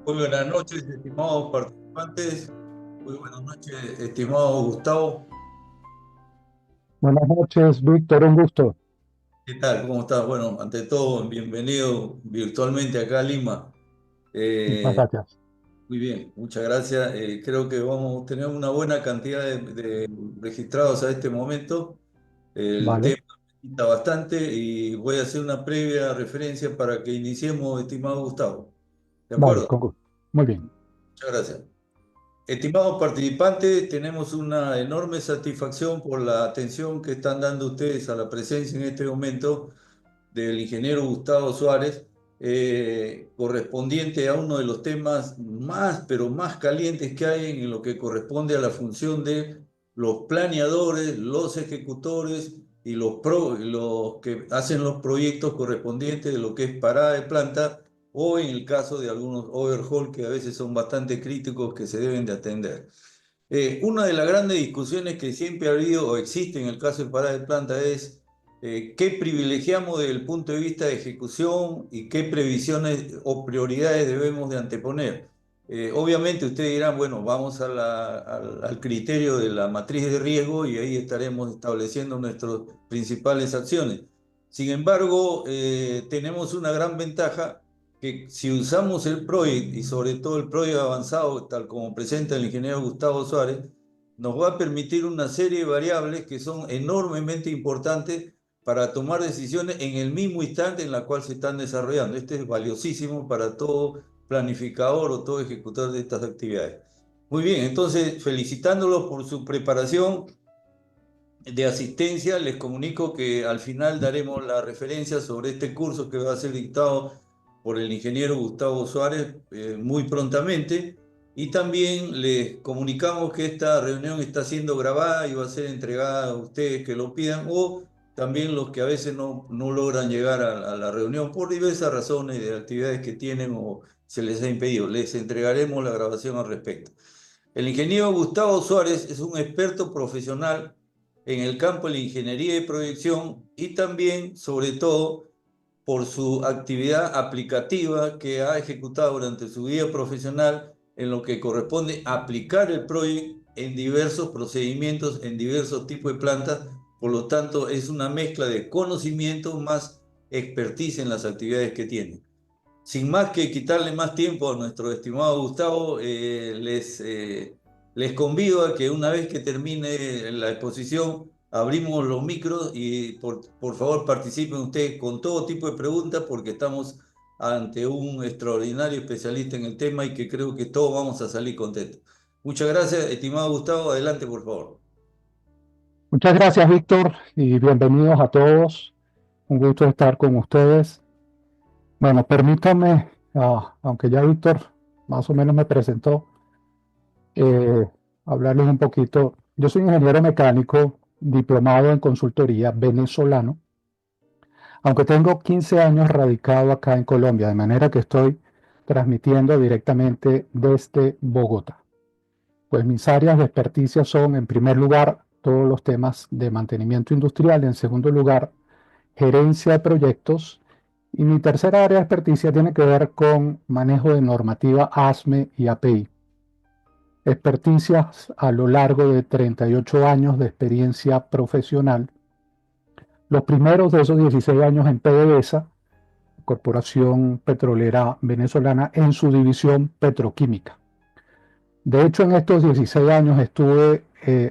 Muy buenas noches, estimados participantes. Muy buenas noches, estimado Gustavo. Buenas noches, Víctor, un gusto. ¿Qué tal? ¿Cómo estás? Bueno, ante todo, bienvenido virtualmente acá a Lima. Muchas Eh, gracias. Muy bien, muchas gracias. Creo que vamos a tener una buena cantidad de registrados a este momento. El Vale, tema me gusta bastante y voy a hacer una previa referencia para que iniciemos, estimado Gustavo. ¿De vale, acuerdo? con gusto. Muy bien. Muchas gracias. Estimados participantes, tenemos una enorme satisfacción por la atención que están dando ustedes a la presencia en este momento del ingeniero Gustavo Suárez, correspondiente a uno de los temas más, pero más calientes que hay en lo que corresponde a la función de los planeadores, los ejecutores y los que hacen los proyectos correspondientes de lo que es parada de planta o en el caso de algunos overhaul que a veces son bastante críticos que se deben de atender. Una de las grandes discusiones que siempre ha habido o existe en el caso de parada de planta es qué privilegiamos desde el punto de vista de ejecución y qué previsiones o prioridades debemos de anteponer. Obviamente ustedes dirán, bueno, vamos a al criterio de la matriz de riesgo y ahí estaremos estableciendo nuestras principales acciones. Sin embargo, tenemos una gran ventaja que si usamos el PROYECT y sobre todo el PROYECT avanzado, tal como presenta el ingeniero Gustavo Suárez, nos va a permitir una serie de variables que son enormemente importantes para tomar decisiones en el mismo instante en la cual se están desarrollando. Este es valiosísimo para todo planificador o todo ejecutor de estas actividades. Muy bien, entonces felicitándolos por su preparación de asistencia, les comunico que al final daremos la referencia sobre este curso que va a ser dictado por el ingeniero Gustavo Suárez muy prontamente. Y también les comunicamos que esta reunión está siendo grabada y va a ser entregada a ustedes que lo pidan o también los que a veces no logran llegar a la reunión por diversas razones de actividades que tienen o se les ha impedido. Les entregaremos la grabación al respecto. El ingeniero Gustavo Suárez es un experto profesional en el campo de la ingeniería de proyección y también, sobre todo, por su actividad aplicativa que ha ejecutado durante su vida profesional en lo que corresponde aplicar el proyecto en diversos procedimientos, en diversos tipos de plantas. Por lo tanto, es una mezcla de conocimiento más expertise en las actividades que tiene. Sin más que quitarle más tiempo a nuestro estimado Gustavo, les convido a que una vez que termine la exposición, abrimos los micros y por favor participen ustedes con todo tipo de preguntas porque estamos ante un extraordinario especialista en el tema y que creo que todos vamos a salir contentos. Muchas gracias, estimado Gustavo. Adelante, por favor. Muchas gracias, Víctor, y bienvenidos a todos. Un gusto estar con ustedes. Bueno, permítame, aunque ya Víctor más o menos me presentó, eh, hablarles un poquito. Yo soy ingeniero mecánico diplomado en consultoría venezolano, aunque tengo 15 años radicado acá en Colombia, de manera que estoy transmitiendo directamente desde Bogotá. Pues mis áreas de experticia son, en primer lugar, todos los temas de mantenimiento industrial, en segundo lugar, gerencia de proyectos, y mi tercera área de experticia tiene que ver con manejo de normativa ASME y API. Experticias a lo largo de 38 años de experiencia profesional, los primeros de esos 16 años en PDVSA, Corporación Petrolera Venezolana, en su división petroquímica. De hecho, en estos 16 años estuve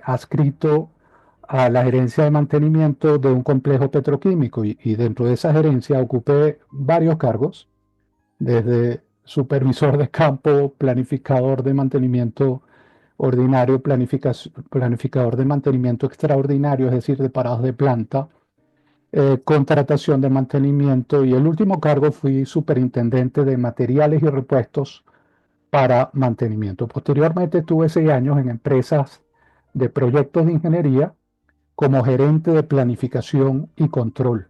adscrito a la gerencia de mantenimiento de un complejo petroquímico y dentro de esa gerencia ocupé varios cargos, desde supervisor de campo, planificador de mantenimiento ordinario, planificador de mantenimiento extraordinario, es decir, de parados de planta, contratación de mantenimiento y el último cargo fui superintendente de materiales y repuestos para mantenimiento. Posteriormente tuve 6 años en empresas de proyectos de ingeniería como gerente de planificación y control.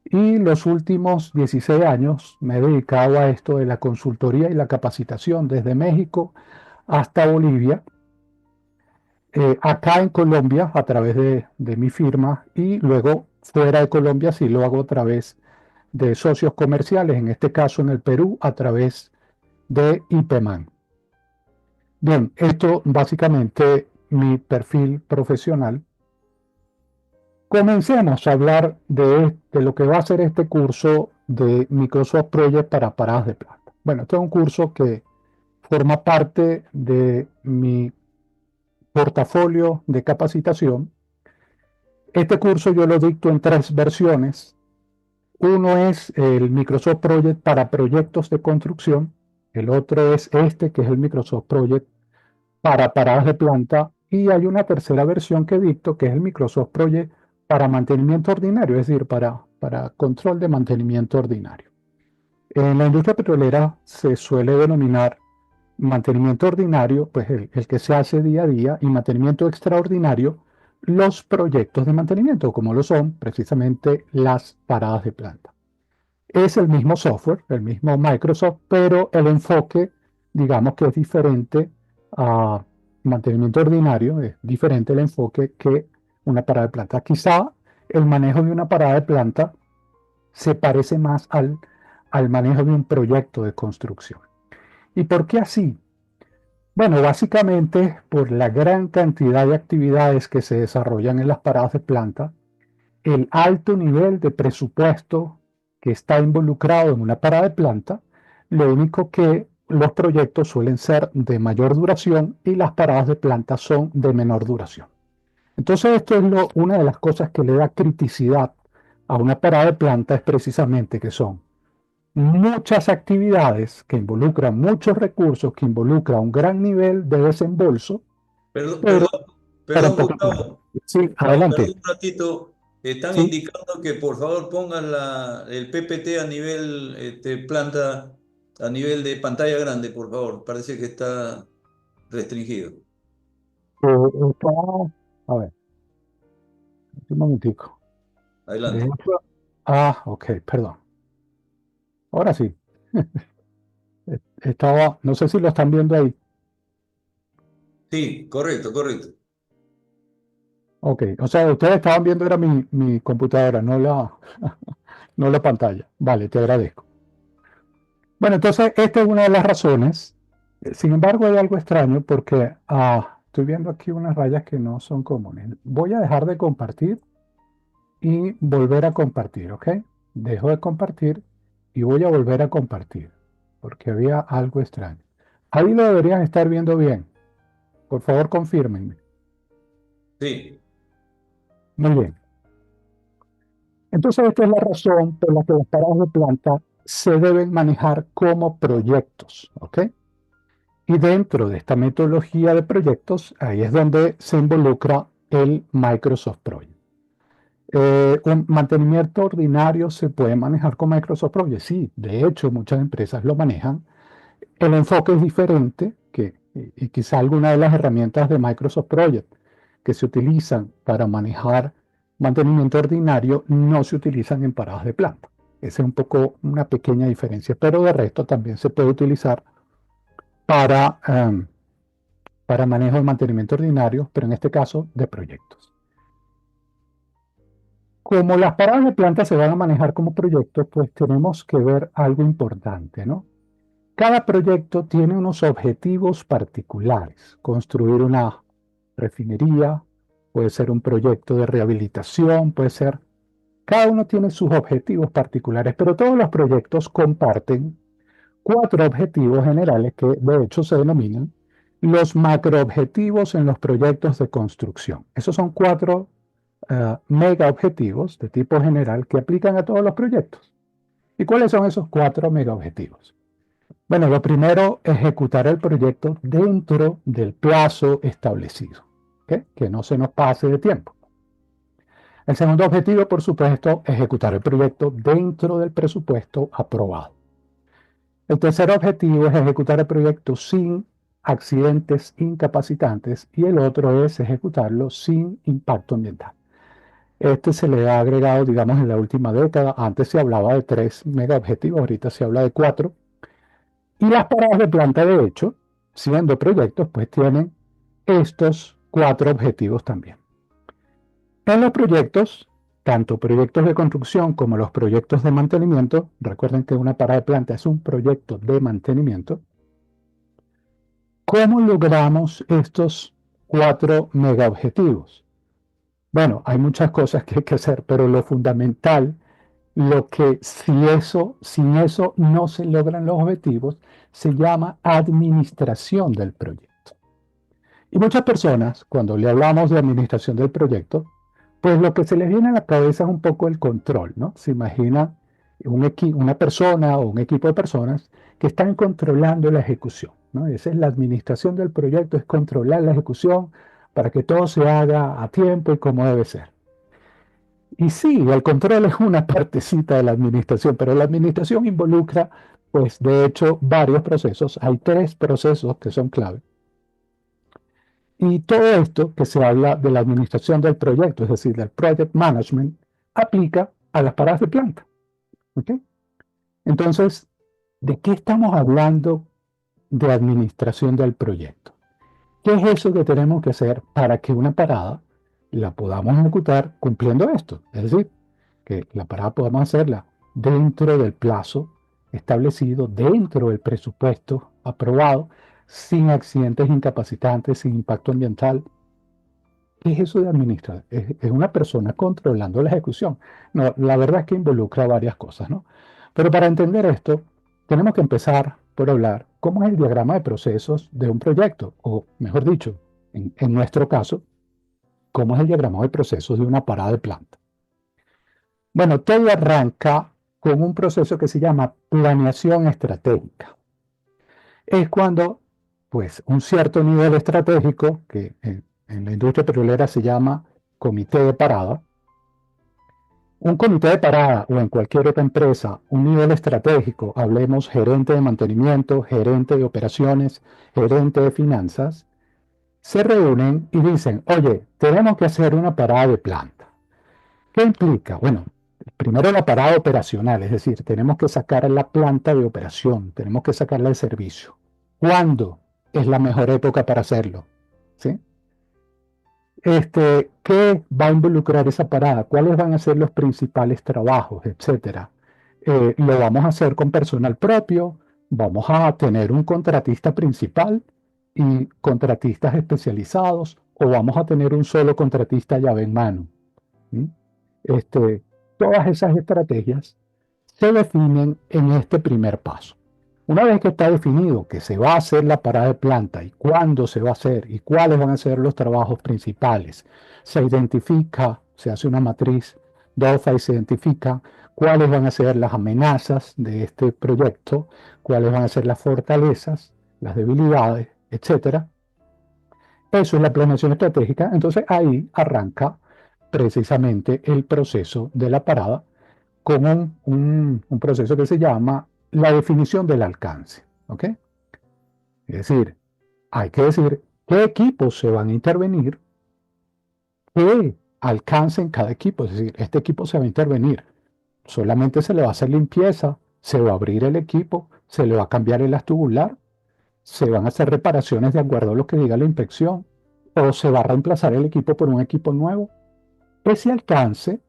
Y los últimos 16 años me he dedicado a esto de la consultoría y la capacitación desde México hasta Bolivia, acá en Colombia a través de mi firma y luego fuera de Colombia sí lo hago a través de socios comerciales, en este caso en el Perú a través de IPMAN. Bien, esto básicamente mi perfil profesional. Comencemos a hablar de lo que va a ser este curso de Microsoft Project para paradas de planta. Bueno, este es un curso que forma parte de mi portafolio de capacitación. Este curso yo lo dicto en 3 versiones. Uno es el Microsoft Project para proyectos de construcción. El otro es este, que es el Microsoft Project para paradas de planta. Y hay una tercera versión que dicto, que es el Microsoft Project para mantenimiento ordinario, es decir, para control de mantenimiento ordinario. En la industria petrolera se suele denominar mantenimiento ordinario, pues el que se hace día a día, y mantenimiento extraordinario, los proyectos de mantenimiento, como lo son precisamente las paradas de planta. Es el mismo software, el mismo Microsoft, pero el enfoque, digamos que es diferente a mantenimiento ordinario, es diferente el enfoque que una parada de planta. Quizá el manejo de una parada de planta se parece más al manejo de un proyecto de construcción. ¿Y por qué así? Bueno, básicamente por la gran cantidad de actividades que se desarrollan en las paradas de planta, el alto nivel de presupuesto que está involucrado en una parada de planta, lo único que los proyectos suelen ser de mayor duración y las paradas de planta son de menor duración. Entonces, esto es una de las cosas que le da criticidad a una parada de planta, es precisamente que son muchas actividades que involucran muchos recursos, que involucran un gran nivel de desembolso, Perdón, pero, perdón, pero perdón, poco tiempo. Gustavo. Sí, Gustavo, adelante. perdón un ratito. Están Sí. indicando que por favor pongan el PPT a nivel planta, a nivel de pantalla grande, por favor. Parece que está restringido. Está, a ver, un momentico. De Adelante. hecho, ok, perdón. Ahora sí. Estaba, no sé si lo están viendo ahí. Sí, correcto, correcto. Ok, o sea, ustedes estaban viendo era mi computadora, no la pantalla. Vale, te agradezco. Bueno, entonces esta es una de las razones. Sin embargo, hay algo extraño porque estoy viendo aquí unas rayas que no son comunes. Voy a dejar de compartir y volver a compartir, ¿ok? Dejo de compartir y voy a volver a compartir porque había algo extraño. Ahí lo deberían estar viendo bien. Por favor, confírmenme. Sí, Muy bien. Entonces, esta es la razón por la que las paradas de planta se deben manejar como proyectos, ¿ok? Y dentro de esta metodología de proyectos, ahí es donde se involucra el Microsoft Project. Un mantenimiento ordinario se puede manejar con Microsoft Project, sí, de hecho muchas empresas lo manejan. El enfoque es diferente y quizá alguna de las herramientas de Microsoft Project que se utilizan para manejar mantenimiento ordinario no se utilizan en paradas de planta. Esa es un poco una pequeña diferencia, pero de resto también se puede utilizar para, para manejo de mantenimiento ordinario, pero en este caso de proyectos. Como las paradas de planta se van a manejar como proyectos, pues tenemos que ver algo importante, ¿no? Cada proyecto tiene unos objetivos particulares. Construir una refinería, puede ser un proyecto de rehabilitación, puede ser... Cada uno tiene sus objetivos particulares, pero todos los proyectos comparten 4 objetivos generales que de hecho se denominan los macroobjetivos en los proyectos de construcción. Esos son 4 mega objetivos de tipo general que aplican a todos los proyectos. ¿Y cuáles son esos 4 mega objetivos? Bueno, lo primero, ejecutar el proyecto dentro del plazo establecido, ¿ok? Que no se nos pase de tiempo. El segundo objetivo, por supuesto, ejecutar el proyecto dentro del presupuesto aprobado. El tercer objetivo es ejecutar el proyecto sin accidentes incapacitantes y el otro es ejecutarlo sin impacto ambiental. Este se le ha agregado, digamos, en la última década. Antes se hablaba de 3 mega objetivos, ahorita se habla de 4. Y las paradas de planta, de hecho, siendo proyectos, pues tienen estos 4 objetivos también. En los proyectos, tanto proyectos de construcción como los proyectos de mantenimiento, recuerden que una parada de planta es un proyecto de mantenimiento, ¿Cómo logramos estos 4 megaobjetivos? Bueno, hay muchas cosas que hay que hacer, pero lo fundamental, lo que sin eso no se logran los objetivos, se llama administración del proyecto. Y muchas personas, cuando le hablamos de administración del proyecto, pues lo que se les viene a la cabeza es un poco el control, ¿no? Se imagina una persona o un equipo de personas que están controlando la ejecución, ¿no? Esa es la administración del proyecto, es controlar la ejecución para que todo se haga a tiempo y como debe ser. Y sí, el control es una partecita de la administración, pero la administración involucra, pues de hecho, varios procesos. Hay 3 procesos que son clave. Y todo esto que se habla de la administración del proyecto, es decir, del project management, aplica a las paradas de planta. ¿Ok? Entonces, ¿de qué estamos hablando de administración del proyecto? ¿Qué es eso que tenemos que hacer para que una parada la podamos ejecutar cumpliendo esto? Es decir, que la parada podamos hacerla dentro del plazo establecido, dentro del presupuesto aprobado, sin accidentes incapacitantes, sin impacto ambiental. ¿Qué es eso de administrar? Es una persona controlando la ejecución. No, la verdad es que involucra varias cosas, ¿no? Pero para entender esto, tenemos que empezar por hablar cómo es el diagrama de procesos de un proyecto, o mejor dicho, en nuestro caso, cómo es el diagrama de procesos de una parada de planta. Bueno, todo arranca con un proceso que se llama planeación estratégica. Es cuando, pues, un cierto nivel estratégico, que en la industria petrolera se llama comité de parada, un comité de parada o en cualquier otra empresa, un nivel estratégico, hablemos gerente de mantenimiento, gerente de operaciones, gerente de finanzas, se reúnen y dicen, oye, tenemos que hacer una parada de planta. ¿Qué implica? Bueno, primero la parada operacional, es decir, tenemos que sacar la planta de operación, tenemos que sacarla de servicio. ¿Cuándo es la mejor época para hacerlo? ¿Sí? ¿Qué va a involucrar esa parada? ¿Cuáles van a ser los principales trabajos, etcétera? ¿Lo vamos a hacer con personal propio? ¿Vamos a tener un contratista principal y contratistas especializados? ¿O vamos a tener un solo contratista llave en mano? ¿Mm? Este, Todas esas estrategias se definen en este primer paso. Una vez que está definido que se va a hacer la parada de planta y cuándo se va a hacer y cuáles van a ser los trabajos principales, se identifica, se hace una matriz DOFA y se identifica cuáles van a ser las amenazas de este proyecto, cuáles van a ser las fortalezas, las debilidades, etcétera. Eso es la planeación estratégica. Entonces ahí arranca precisamente el proceso de la parada con un proceso que se llama la definición del alcance. ¿Ok? Es decir, hay que decir qué equipos se van a intervenir, qué alcance en cada equipo. Es decir, este equipo se va a intervenir, solamente se le va a hacer limpieza, se va a abrir el equipo, se le va a cambiar el haz tubular, se van a hacer reparaciones de acuerdo a lo que diga la inspección, o se va a reemplazar el equipo por un equipo nuevo. Ese alcance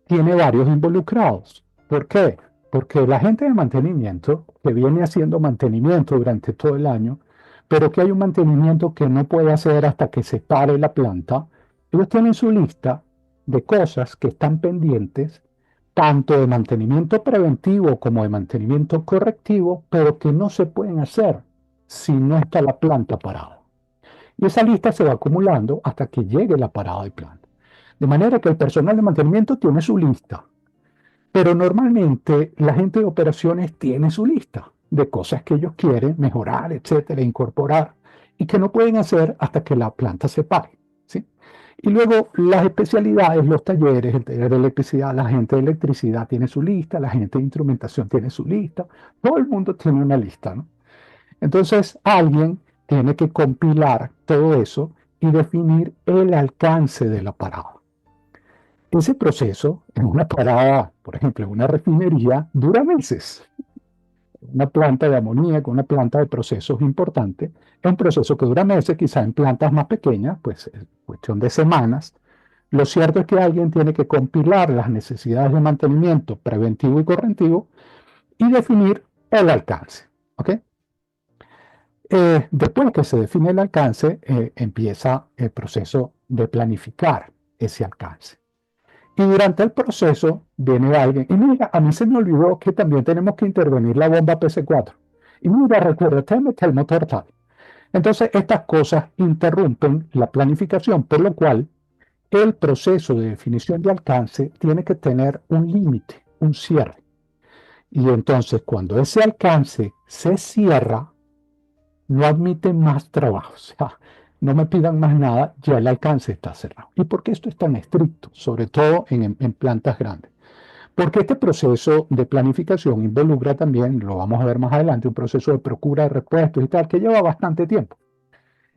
tiene varios involucrados. ¿Por qué? Porque la gente de mantenimiento, que viene haciendo mantenimiento durante todo el año, pero que hay un mantenimiento que no puede hacer hasta que se pare la planta, ellos tienen su lista de cosas que están pendientes, tanto de mantenimiento preventivo como de mantenimiento correctivo, pero que no se pueden hacer si no está la planta parada. Y esa lista se va acumulando hasta que llegue la parada de planta. De manera que el personal de mantenimiento tiene su lista, pero normalmente la gente de operaciones tiene su lista de cosas que ellos quieren mejorar, etcétera, incorporar, y que no pueden hacer hasta que la planta se pare. ¿Sí? Y luego las especialidades, los talleres, el taller de electricidad, la gente de electricidad tiene su lista, la gente de instrumentación tiene su lista, todo el mundo tiene una lista, ¿no? Entonces alguien tiene que compilar todo eso y definir el alcance de la parada. Ese proceso en una parada, por ejemplo, en una refinería, dura meses. Una planta de amoníaco, una planta de procesos importante, es un proceso que dura meses, quizá en plantas más pequeñas, pues es cuestión de semanas. Lo cierto es que alguien tiene que compilar las necesidades de mantenimiento preventivo y correctivo y definir el alcance. ¿Ok? Después que se define el alcance, empieza el proceso de planificar ese alcance. Y durante el proceso viene alguien, y mira, a mí se me olvidó que también tenemos que intervenir la bomba PC4. Y mira, recuérdate de meter el motor tal. Entonces, estas cosas interrumpen la planificación, por lo cual el proceso de definición de alcance tiene que tener un límite, un cierre. Y entonces, cuando ese alcance se cierra, no admite más trabajo. O sea, no me pidan más nada, ya el alcance está cerrado. ¿Y por qué esto es tan estricto? Sobre todo en plantas grandes. Porque este proceso de planificación involucra también, lo vamos a ver más adelante, un proceso de procura de repuestos y tal, que lleva bastante tiempo.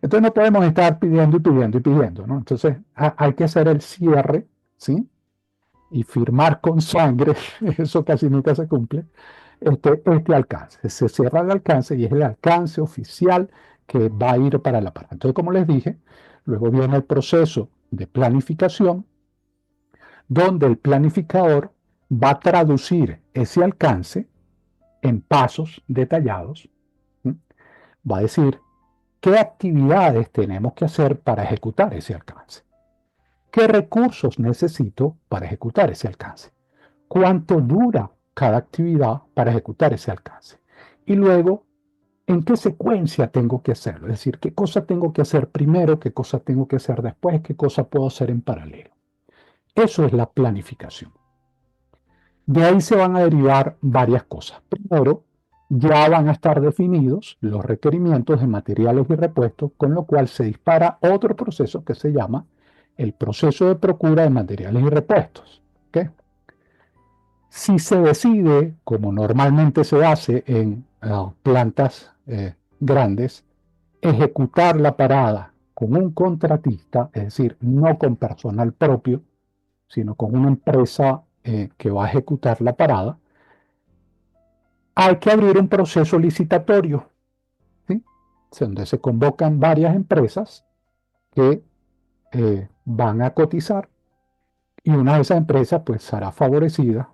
Entonces no podemos estar pidiendo y pidiendo y pidiendo, ¿no? Entonces hay que hacer el cierre, ¿sí? Y firmar con sangre, eso casi nunca se cumple, este alcance. Se cierra el alcance y es el alcance oficial que va a ir para la parada. Entonces, como les dije, luego viene el proceso de planificación, donde el planificador va a traducir ese alcance en pasos detallados. ¿Sí? Va a decir qué actividades tenemos que hacer para ejecutar ese alcance. ¿Qué recursos necesito para ejecutar ese alcance? ¿Cuánto dura cada actividad para ejecutar ese alcance? Y luego, ¿en qué secuencia tengo que hacerlo? Es decir, ¿qué cosa tengo que hacer primero? ¿Qué cosa tengo que hacer después? ¿Qué cosa puedo hacer en paralelo? Eso es la planificación. De ahí se van a derivar varias cosas. Primero, ya van a estar definidos los requerimientos de materiales y repuestos, con lo cual se dispara otro proceso que se llama el proceso de procura de materiales y repuestos. ¿Okay? Si se decide, como normalmente se hace en plantas grandes, ejecutar la parada con un contratista, es decir, no con personal propio, sino con una empresa que va a ejecutar la parada, hay que abrir un proceso licitatorio, ¿sí? Donde se convocan varias empresas que van a cotizar y una de esas empresas pues será favorecida.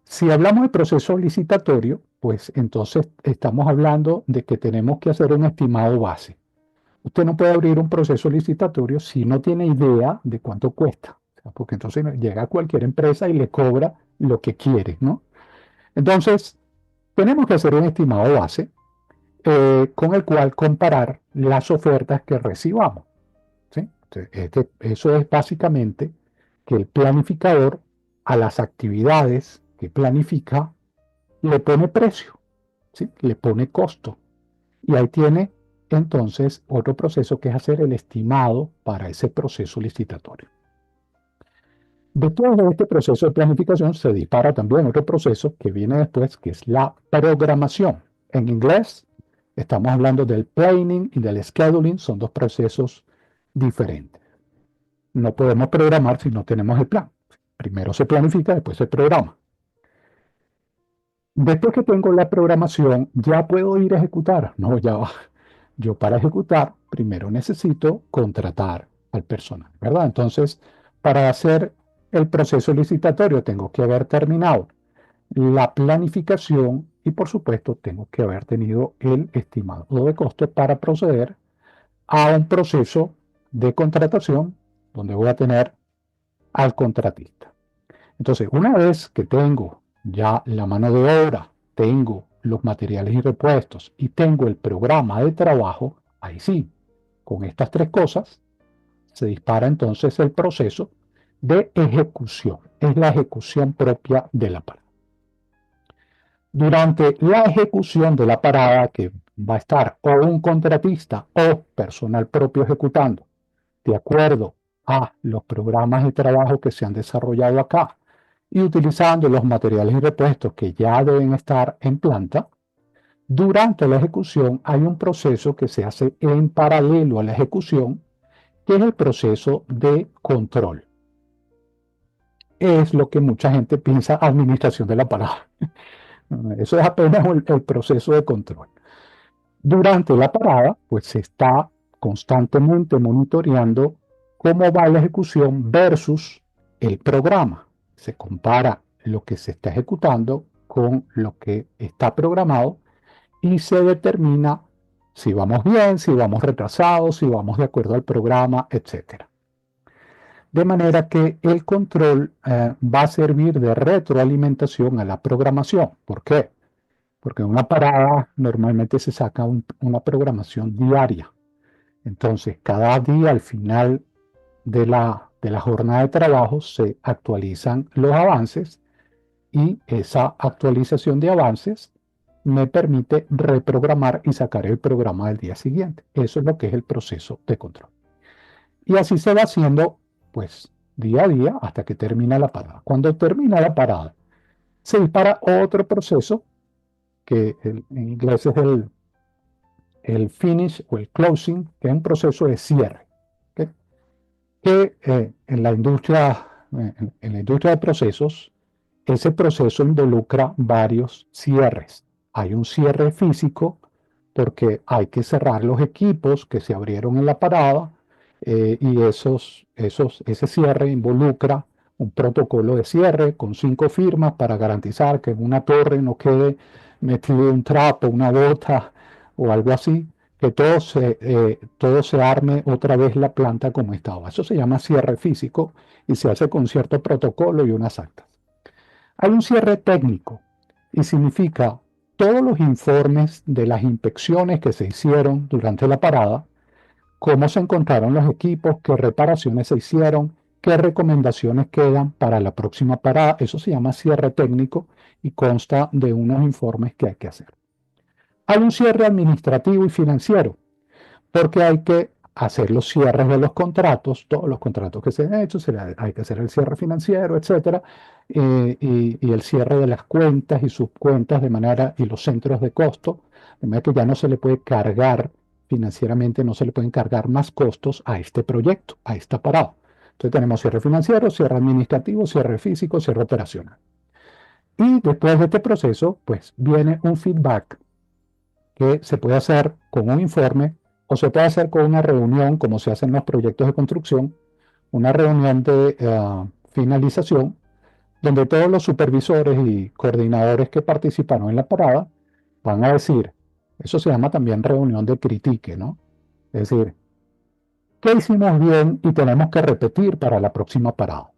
Si hablamos de proceso licitatorio, pues entonces estamos hablando de que tenemos que hacer un estimado base. Usted no puede abrir un proceso licitatorio si no tiene idea de cuánto cuesta, o sea, porque entonces llega cualquier empresa y le cobra lo que quiere, ¿no? Entonces, tenemos que hacer un estimado base con el cual comparar las ofertas que recibamos, ¿sí? Entonces, eso es básicamente que el planificador a las actividades que planifica le pone precio, ¿sí? Le pone costo. Y ahí tiene entonces otro proceso que es hacer el estimado para ese proceso licitatorio. Después de este proceso de planificación se dispara también otro proceso que viene después, que es la programación. En inglés estamos hablando del planning y del scheduling, son dos procesos diferentes. No podemos programar si no tenemos el plan. Primero se planifica, después se programa. Después que tengo la programación, ¿ya puedo ir a ejecutar? No, ya va. Yo para ejecutar, primero necesito contratar al personal, ¿verdad? Entonces, para hacer el proceso licitatorio, tengo que haber terminado la planificación y, por supuesto, tengo que haber tenido el estimado de costo para proceder a un proceso de contratación donde voy a tener al contratista. Entonces, una vez que tengo ya la mano de obra, tengo los materiales y repuestos y tengo el programa de trabajo, ahí sí, con estas tres cosas se dispara entonces el proceso de ejecución. Es la ejecución propia de la parada. Durante la ejecución de la parada, que va a estar o un contratista o personal propio ejecutando, de acuerdo a los programas de trabajo que se han desarrollado acá y utilizando los materiales y repuestos que ya deben estar en planta, durante la ejecución hay un proceso que se hace en paralelo a la ejecución, que es el proceso de control. Es lo que mucha gente piensa administración de la parada. Eso es apenas el proceso de control. Durante la parada, pues se está constantemente monitoreando cómo va la ejecución versus el programa. Se compara lo que se está ejecutando con lo que está programado y se determina Si vamos bien, si vamos retrasados, si vamos de acuerdo al programa, etcétera. De manera que el control va a servir de retroalimentación a la programación. ¿Por qué? Porque en una parada normalmente se saca una programación diaria. Entonces, cada día al final de la jornada de trabajo se actualizan los avances y esa actualización de avances me permite reprogramar y sacar el programa del día siguiente. Eso es lo que es el proceso de control. Y así se va haciendo, pues, día a día hasta que termina la parada. Cuando termina la parada, se dispara otro proceso que en inglés es el finish o el closing, que es un proceso de cierre. ¿Okay? Que en la industria de procesos, ese proceso involucra varios cierres. Hay un cierre físico porque hay que cerrar los equipos que se abrieron en la parada y ese cierre involucra un protocolo de cierre con 5 firmas para garantizar que en una torre no quede metido un trapo, una bota o algo así, que todo se arme otra vez la planta como estaba. Eso se llama cierre físico y se hace con cierto protocolo y unas actas. Hay un cierre técnico y significa todos los informes de las inspecciones que se hicieron durante la parada, cómo se encontraron los equipos, qué reparaciones se hicieron, qué recomendaciones quedan para la próxima parada. Eso se llama cierre técnico y consta de unos informes que hay que hacer. Hay un cierre administrativo y financiero porque hay que hacer los cierres de los contratos, todos los contratos que se han hecho, hay que hacer el cierre financiero, etcétera, y el cierre de las cuentas y subcuentas y los centros de costo, de manera que ya no se le puede cargar financieramente, no se le pueden cargar más costos a este proyecto, a esta parada. Entonces tenemos cierre financiero, cierre administrativo, cierre físico, cierre operacional. Y después de este proceso, pues viene un feedback que se puede hacer con un informe o se puede hacer con una reunión, como se hace en los proyectos de construcción, una reunión de finalización, donde todos los supervisores y coordinadores que participaron en la parada van a decir, eso se llama también reunión de critique, ¿no? Es decir, ¿qué hicimos bien y tenemos que repetir para la próxima parada?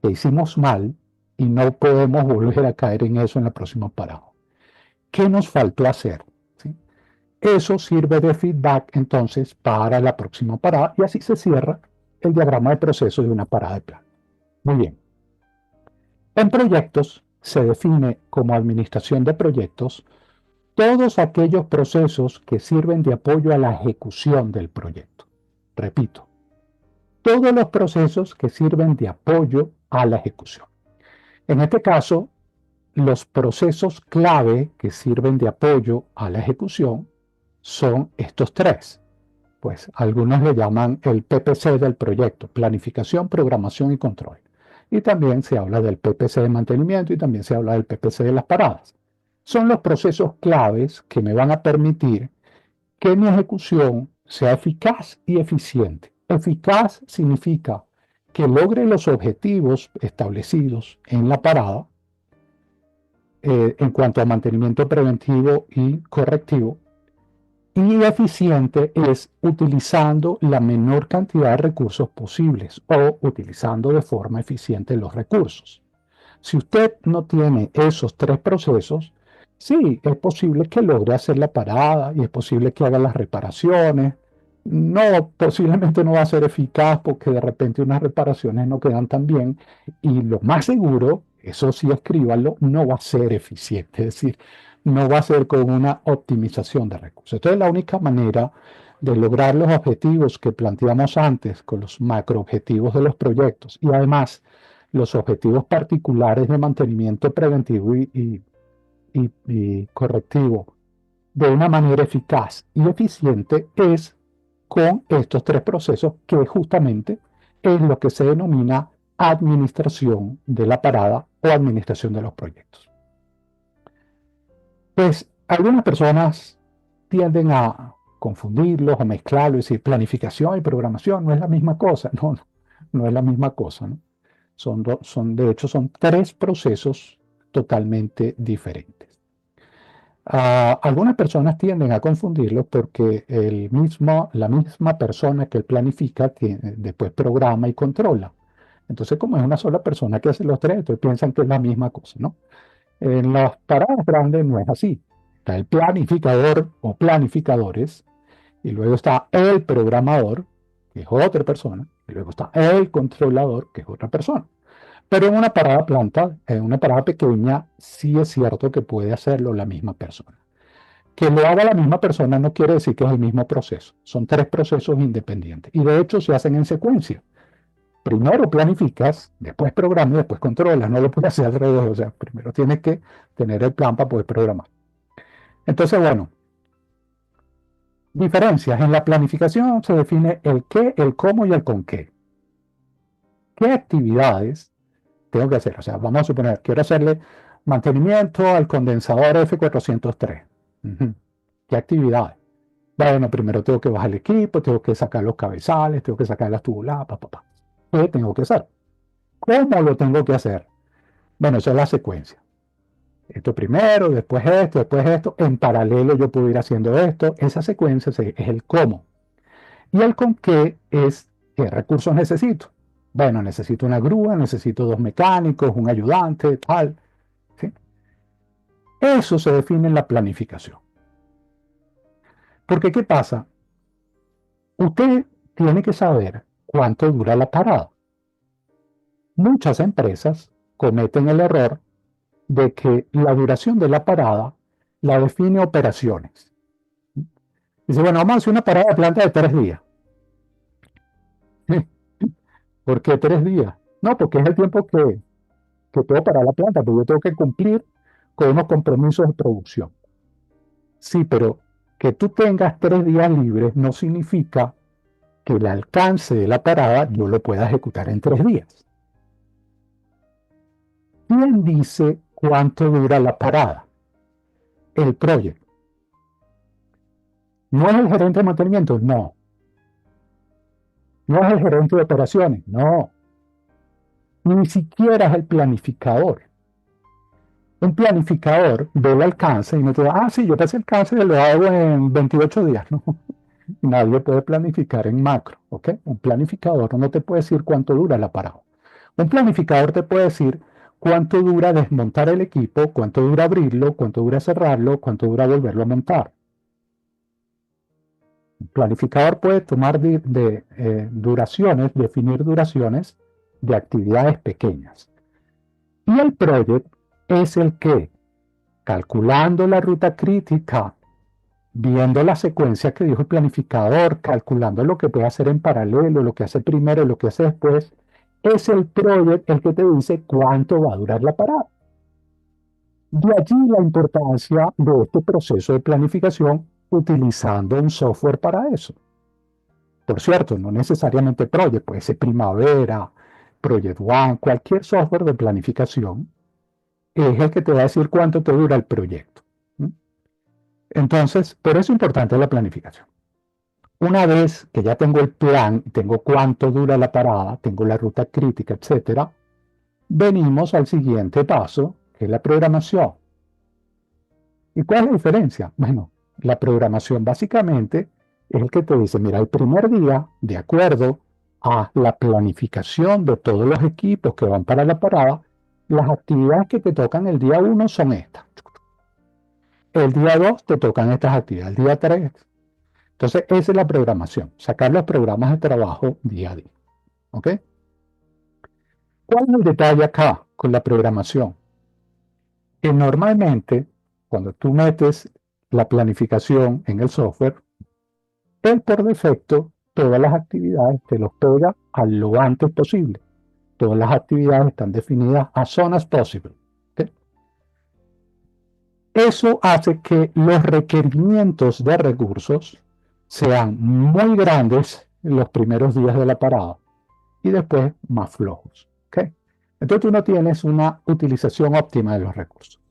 ¿Qué hicimos mal y no podemos volver a caer en eso en la próxima parada? ¿Qué nos faltó hacer? ¿Sí? Eso sirve de feedback entonces para la próxima parada y así se cierra el diagrama de proceso de una parada de plan. Muy bien. En proyectos se define como administración de proyectos todos aquellos procesos que sirven de apoyo a la ejecución del proyecto. Repito, todos los procesos que sirven de apoyo a la ejecución. En este caso, los procesos clave que sirven de apoyo a la ejecución son estos tres. Pues algunos le llaman el PPC del proyecto, planificación, programación y control. Y también se habla del PPC de mantenimiento y también se habla del PPC de las paradas. Son los procesos claves que me van a permitir que mi ejecución sea eficaz y eficiente. Eficaz significa que logre los objetivos establecidos en la parada en cuanto a mantenimiento preventivo y correctivo. Y eficiente es utilizando la menor cantidad de recursos posibles o utilizando de forma eficiente los recursos. Si usted no tiene esos tres procesos, sí, es posible que logre hacer la parada y es posible que haga las reparaciones. No, posiblemente no va a ser eficaz porque de repente unas reparaciones no quedan tan bien y lo más seguro, eso sí escríbanlo, no va a ser eficiente, es decir, no va a ser con una optimización de recursos. Entonces la única manera de lograr los objetivos que planteamos antes con los macroobjetivos de los proyectos y además los objetivos particulares de mantenimiento preventivo y correctivo de una manera eficaz y eficiente es con estos tres procesos que justamente es lo que se denomina administración de la parada o administración de los proyectos. Pues algunas personas tienden a confundirlos, a mezclarlos, es decir, planificación y programación no es la misma cosa, no es la misma cosa, ¿no? De hecho, son tres procesos totalmente diferentes. Algunas personas tienden a confundirlo porque la misma persona que él planifica después programa y controla. Entonces, como es una sola persona que hace los tres, entonces piensan que es la misma cosa, ¿no? En las paradas grandes no es así. Está el planificador o planificadores, y luego está el programador, que es otra persona, y luego está el controlador, que es otra persona. Pero en una parada pequeña, sí es cierto que puede hacerlo la misma persona. Que lo haga la misma persona no quiere decir que es el mismo proceso. Son tres procesos independientes. Y de hecho se hacen en secuencia. Primero planificas, después programas y después controlas. No lo puedes hacer al revés. O sea, primero tienes que tener el plan para poder programar. Entonces, bueno, diferencias. En la planificación se define el qué, el cómo y el con qué. ¿Qué actividades tengo que hacer? O sea, vamos a suponer, quiero hacerle mantenimiento al condensador F403. ¿Qué actividades? Bueno, primero tengo que bajar el equipo, tengo que sacar los cabezales, tengo que sacar las tubuladas, pa. ¿Qué tengo que hacer? ¿Cómo lo tengo que hacer? Bueno, esa es la secuencia. Esto primero, después esto. En paralelo yo puedo ir haciendo esto. Esa secuencia es el cómo. Y el con qué es qué recursos necesito. Bueno, necesito una grúa, necesito dos mecánicos, un ayudante, tal. ¿Sí? Eso se define en la planificación. Porque ¿qué pasa? Usted tiene que saber cuánto dura la parada. Muchas empresas cometen el error de que la duración de la parada la define operaciones. Dice, bueno, vamos a hacer una parada de planta de 3 días. ¿Por qué 3 días? No, porque es el tiempo que puedo parar la planta, porque yo tengo que cumplir con unos compromisos de producción. Sí, pero que tú tengas 3 días libres no significa que el alcance de la parada yo lo pueda ejecutar en 3 días. ¿Quién dice cuánto dura la parada? El project. ¿No es el gerente de mantenimiento? No. ¿No es el gerente de operaciones? No. Ni siquiera es el planificador. Un planificador ve el alcance y no te da, sí, yo pasé el alcance y lo hago en 28 días. No, nadie puede planificar en macro, ¿ok? Un planificador no te puede decir cuánto dura la parada. Un planificador te puede decir cuánto dura desmontar el equipo, cuánto dura abrirlo, cuánto dura cerrarlo, cuánto dura volverlo a montar. Un planificador puede tomar duraciones, definir duraciones de actividades pequeñas. Y el project es el que, calculando la ruta crítica, viendo la secuencia que dijo el planificador, calculando lo que puede hacer en paralelo, lo que hace primero, lo que hace después, es el project el que te dice cuánto va a durar la parada. De allí la importancia de este proceso de planificación utilizando un software para eso. Por cierto, no necesariamente Project, puede ser Primavera, Project One, cualquier software de planificación es el que te va a decir cuánto te dura el proyecto. Entonces, por eso es importante la planificación. Una vez que ya tengo el plan, tengo cuánto dura la parada, tengo la ruta crítica, etcétera, venimos al siguiente paso, que es la programación. ¿Y cuál es la diferencia? Bueno, la programación básicamente es el que te dice, mira, el primer día, de acuerdo a la planificación de todos los equipos que van para la parada, las actividades que te tocan el día 1 son estas. El día 2 te tocan estas actividades, el día 3. Entonces, esa es la programación, sacar los programas de trabajo día a día. ¿Ok? ¿Cuál es el detalle acá con la programación? Que normalmente, cuando tú metes la planificación en el software, él por defecto, todas las actividades te los pega a lo antes posible. Todas las actividades están definidas as soon as possible. ¿Okay? Eso hace que los requerimientos de recursos sean muy grandes en los primeros días de la parada y después más flojos. ¿Okay? Entonces tú no tienes una utilización óptima de los recursos.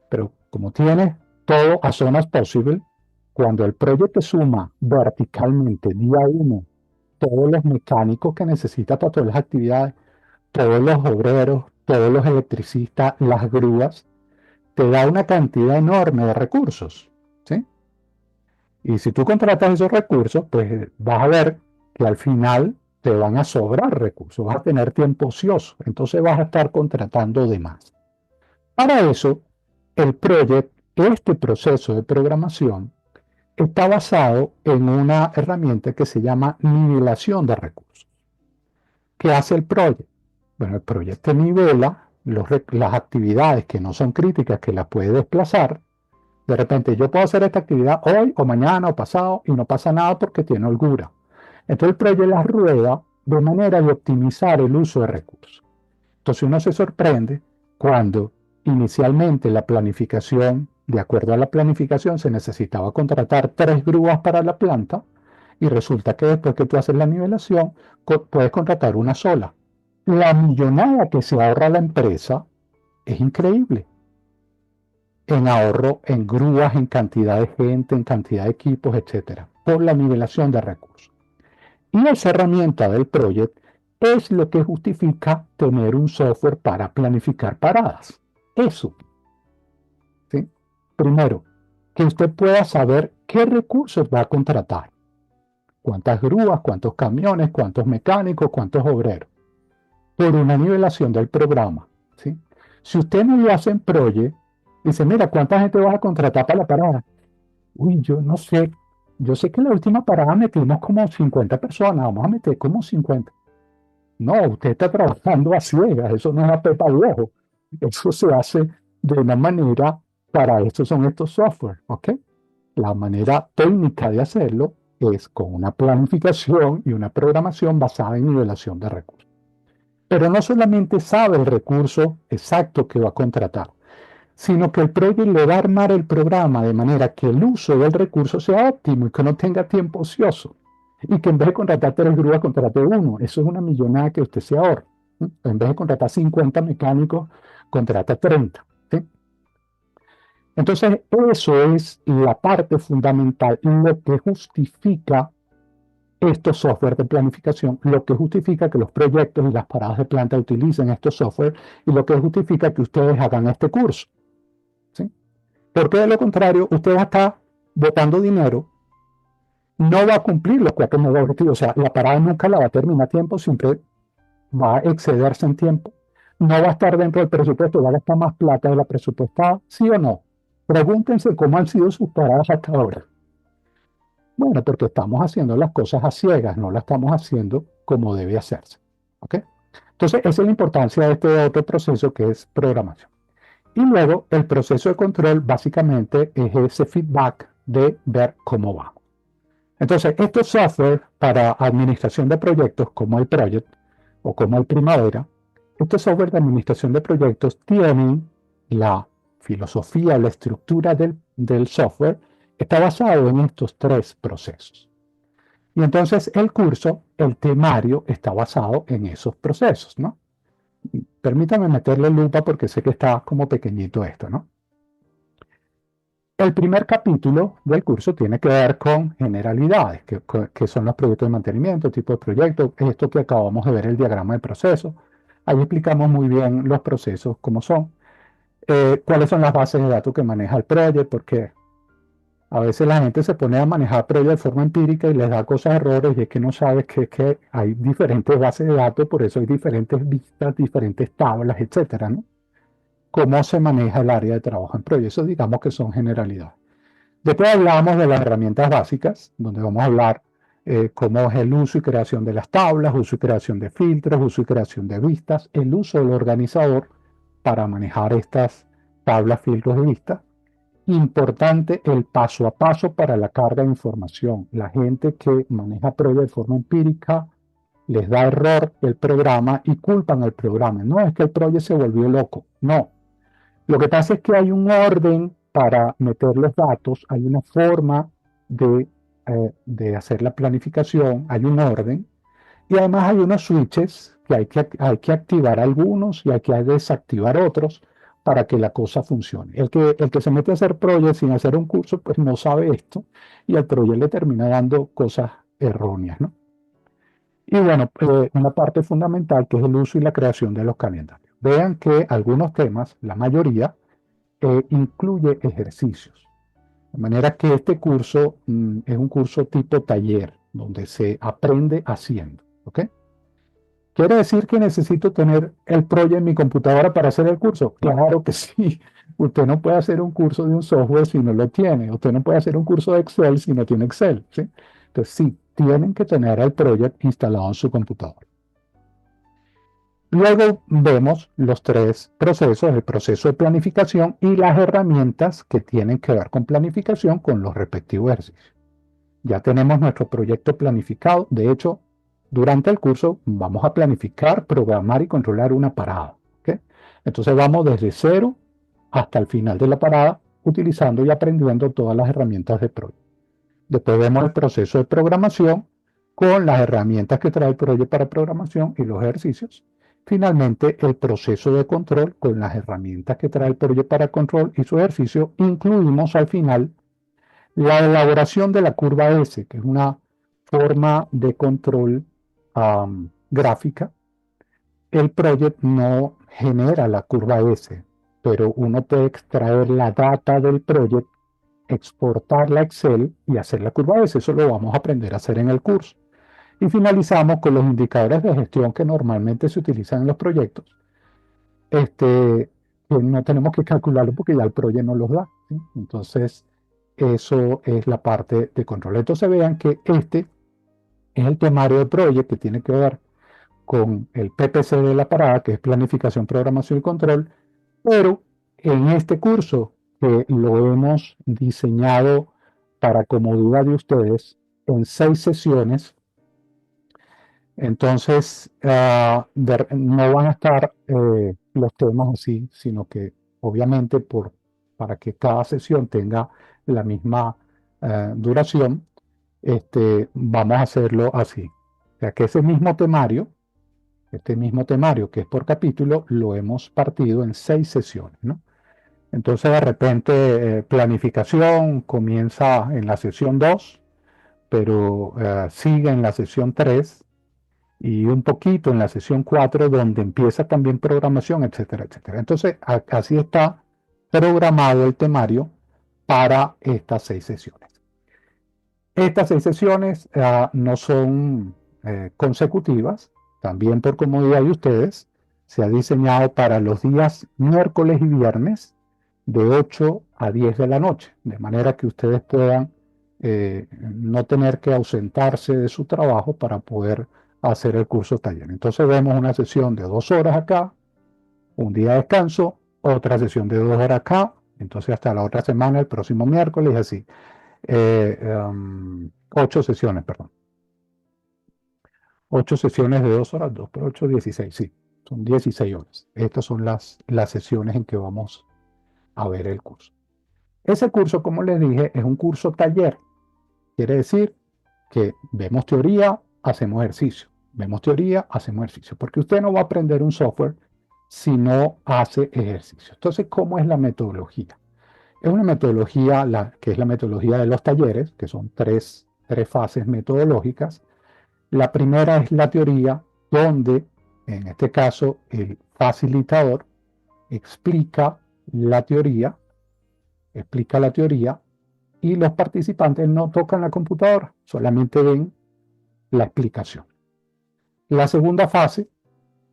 Pero como tienes todo as soon as possible, cuando el proyecto suma verticalmente día 1 todos los mecánicos que necesita para todas las actividades, todos los obreros, todos los electricistas, las grúas, te da una cantidad enorme de recursos, ¿sí? Y si tú contratas esos recursos, pues vas a ver que al final te van a sobrar recursos, vas a tener tiempo ocioso, entonces vas a estar contratando de más. Para eso, el project, este proceso de programación, está basado en una herramienta que se llama nivelación de recursos. ¿Qué hace el project? Bueno, el project te nivela las actividades que no son críticas, que las puede desplazar. De repente yo puedo hacer esta actividad hoy o mañana o pasado y no pasa nada porque tiene holgura. Entonces el project las rueda de manera de optimizar el uso de recursos. Entonces uno se sorprende cuando inicialmente la planificación, de acuerdo a la planificación, se necesitaba contratar 3 grúas para la planta y resulta que después que tú haces la nivelación, puedes contratar una sola. La millonada que se ahorra la empresa es increíble. En ahorro, en grúas, en cantidad de gente, en cantidad de equipos, etcétera, por la nivelación de recursos. Y esa herramienta del project es lo que justifica tener un software para planificar paradas. Eso, ¿sí? Primero, que usted pueda saber qué recursos va a contratar. Cuántas grúas, cuántos camiones, cuántos mecánicos, cuántos obreros. Por una nivelación del programa, ¿sí? Si usted no lo hace en project, dice, mira, ¿cuánta gente vas a contratar para la parada? Uy, yo no sé. Yo sé que en la última parada metimos como 50 personas, vamos a meter como 50. No, usted está trabajando a ciegas, eso no es a pepa viejo. Eso se hace de una manera, para esto son estos software, ¿ok? La manera técnica de hacerlo es con una planificación y una programación basada en nivelación de recursos. Pero no solamente sabe el recurso exacto que va a contratar, sino que el project le va a armar el programa de manera que el uso del recurso sea óptimo y que no tenga tiempo ocioso. Y que en vez de contratar 3 grúas, contrate uno. Eso es una millonada que usted se ahorra. ¿Sí? En vez de contratar 50 mecánicos, contrata 30. ¿Sí? Entonces, eso es la parte fundamental, lo que justifica estos software de planificación, lo que justifica que los proyectos y las paradas de planta utilicen estos software y lo que justifica que ustedes hagan este curso. ¿Sí? Porque de lo contrario, usted va a estar botando dinero, no va a cumplir los 4 nuevos objetivos. O sea, la parada nunca la va a terminar a tiempo, siempre va a excederse en tiempo. No va a estar dentro del presupuesto, va a gastar más plata de la presupuestada, ¿sí o no? Pregúntense cómo han sido sus paradas hasta ahora. Bueno, porque estamos haciendo las cosas a ciegas, no las estamos haciendo como debe hacerse. ¿Ok? Entonces, esa es la importancia de este otro proceso que es programación. Y luego, el proceso de control básicamente es ese feedback de ver cómo va. Entonces, estos software para administración de proyectos, como el Project o como el Primavera, estos software de administración de proyectos tienen la filosofía, la estructura del software, está basado en estos 3 procesos. Y entonces el curso, el temario, está basado en esos procesos, ¿no? Permítame meterle lupa porque sé que está como pequeñito esto, ¿no? El primer capítulo del curso tiene que ver con generalidades, que son los proyectos de mantenimiento, tipo de proyecto, esto que acabamos de ver, el diagrama de procesos. Ahí explicamos muy bien los procesos, cómo son, cuáles son las bases de datos que maneja el proyecto, porque a veces la gente se pone a manejar proyectos de forma empírica y les da cosas errores y es que no sabes que hay diferentes bases de datos, por eso hay diferentes vistas, diferentes tablas, etcétera, ¿no? Cómo se maneja el área de trabajo en proyectos, digamos que son generalidades. Después hablamos de las herramientas básicas, donde vamos a hablar cómo es el uso y creación de las tablas, uso y creación de filtros, uso y creación de vistas, el uso del organizador para manejar estas tablas, filtros y vistas. Importante el paso a paso para la carga de información. La gente que maneja pruebas de forma empírica les da error el programa y culpan al programa. No es que el proyecto se volvió loco, no. Lo que pasa es que hay un orden para meter los datos, hay una forma de hacer la planificación, hay un orden, y además hay unos switches que hay que activar algunos y hay que desactivar otros para que la cosa funcione. El que se mete a hacer proyectos sin hacer un curso, pues no sabe esto y al proyecto le termina dando cosas erróneas, ¿no? Y bueno, una parte fundamental que es el uso y la creación de los calendarios. Vean que algunos temas, la mayoría, incluye ejercicios. De manera que este curso es un curso tipo taller, donde se aprende haciendo. ¿Ok? ¿Quiere decir que necesito tener el Project en mi computadora para hacer el curso? Claro que sí. Usted no puede hacer un curso de un software si no lo tiene. Usted no puede hacer un curso de Excel si no tiene Excel. ¿Sí? Entonces, sí, tienen que tener el Project instalado en su computadora. Luego vemos los tres procesos, el proceso de planificación y las herramientas que tienen que ver con planificación con los respectivos ejercicios. Ya tenemos nuestro proyecto planificado. De hecho, durante el curso vamos a planificar, programar y controlar una parada. ¿Okay? Entonces vamos desde cero hasta el final de la parada, utilizando y aprendiendo todas las herramientas de Project. Después vemos el proceso de programación con las herramientas que trae el Project para programación y los ejercicios. Finalmente, el proceso de control con las herramientas que trae el Project para control y su ejercicio. Incluimos al final la elaboración de la curva S, que es una forma de control gráfica. El Project no genera la curva S, pero uno puede extraer la data del Project, exportarla a Excel y hacer la curva S. Eso lo vamos a aprender a hacer en el curso. Y finalizamos con los indicadores de gestión que normalmente se utilizan en los proyectos. Que no tenemos que calcularlo porque ya el Project nos los da. ¿Sí? Entonces, eso es la parte de control. Entonces vean que este es el temario de Project que tiene que ver con el PPC de la parada, que es planificación, programación y control, pero en este curso que lo hemos diseñado para comodidad de ustedes en 6 sesiones, entonces no van a estar los temas así, sino que obviamente para que cada sesión tenga la misma duración, vamos a hacerlo así. O sea que ese mismo temario, este mismo temario que es por capítulo, lo hemos partido en 6 sesiones, ¿no? Entonces de repente planificación comienza en la sesión 2, pero sigue en la sesión 3 y un poquito en la sesión 4, donde empieza también programación, etcétera, etcétera. Entonces así está programado el temario para estas 6 sesiones. Estas 6 sesiones no son consecutivas, también por comodidad de ustedes, se ha diseñado para los días miércoles y viernes de 8 a 10 de la noche, de manera que ustedes puedan no tener que ausentarse de su trabajo para poder hacer el curso taller. Entonces vemos una sesión de 2 horas acá, un día de descanso, otra sesión de 2 horas acá, entonces hasta la otra semana, el próximo miércoles, y así. 8 sesiones, perdón. 8 sesiones de 2 horas, 2 por 8, 16, sí, son 16 horas. Estas son las sesiones en que vamos a ver el curso. Ese curso, como les dije, es un curso taller. Quiere decir que vemos teoría, hacemos ejercicio. Vemos teoría, hacemos ejercicio. Porque usted no va a aprender un software si no hace ejercicio. Entonces, ¿cómo es la metodología? Es una metodología que es la metodología de los talleres, que son tres fases metodológicas. La primera es la teoría, donde en este caso el facilitador explica la teoría y los participantes no tocan la computadora, solamente ven la explicación. La segunda fase,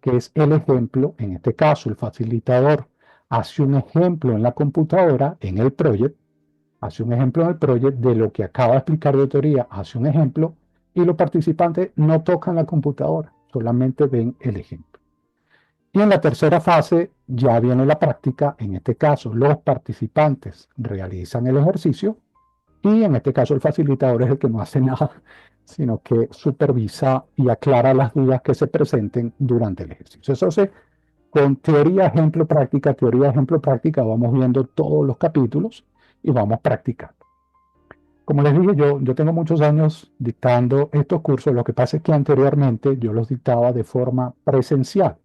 que es el ejemplo, en este caso el facilitador hace un ejemplo en la computadora, en el project, hace un ejemplo en el project de lo que acaba de explicar de teoría, hace un ejemplo, y los participantes no tocan la computadora, solamente ven el ejemplo. Y en la tercera fase ya viene la práctica, en este caso los participantes realizan el ejercicio y en este caso el facilitador es el que no hace nada, sino que supervisa y aclara las dudas que se presenten durante el ejercicio. Entonces, con teoría, ejemplo, práctica, vamos viendo todos los capítulos y vamos practicando. Como les dije, yo tengo muchos años dictando estos cursos. Lo que pasa es que anteriormente yo los dictaba de forma presencial.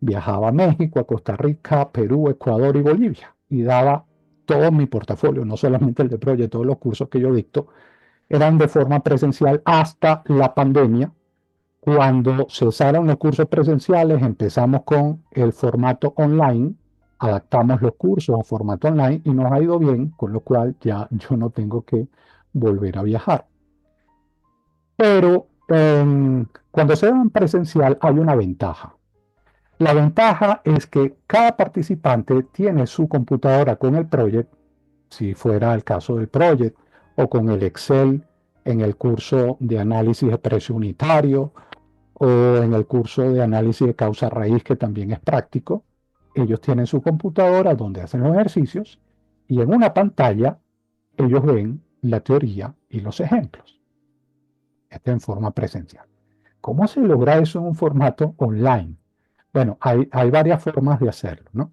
Viajaba a México, a Costa Rica, Perú, Ecuador y Bolivia y daba todo mi portafolio, no solamente el de Project, todos los cursos que yo dicto eran de forma presencial hasta la pandemia. Cuando cesaron los cursos presenciales, empezamos con el formato online adaptamos los cursos a formato online y nos ha ido bien, con lo cual ya yo no tengo que volver a viajar. Pero cuando se da en presencial hay una ventaja. La ventaja es que cada participante tiene su computadora con el project, si fuera el caso del project, o con el Excel en el curso de análisis de precio unitario, o en el curso de análisis de causa raíz, que también es práctico. Ellos tienen su computadora donde hacen los ejercicios y en una pantalla ellos ven la teoría y los ejemplos. Esto en forma presencial. ¿Cómo se logra eso en un formato online? Bueno, hay varias formas de hacerlo, ¿no?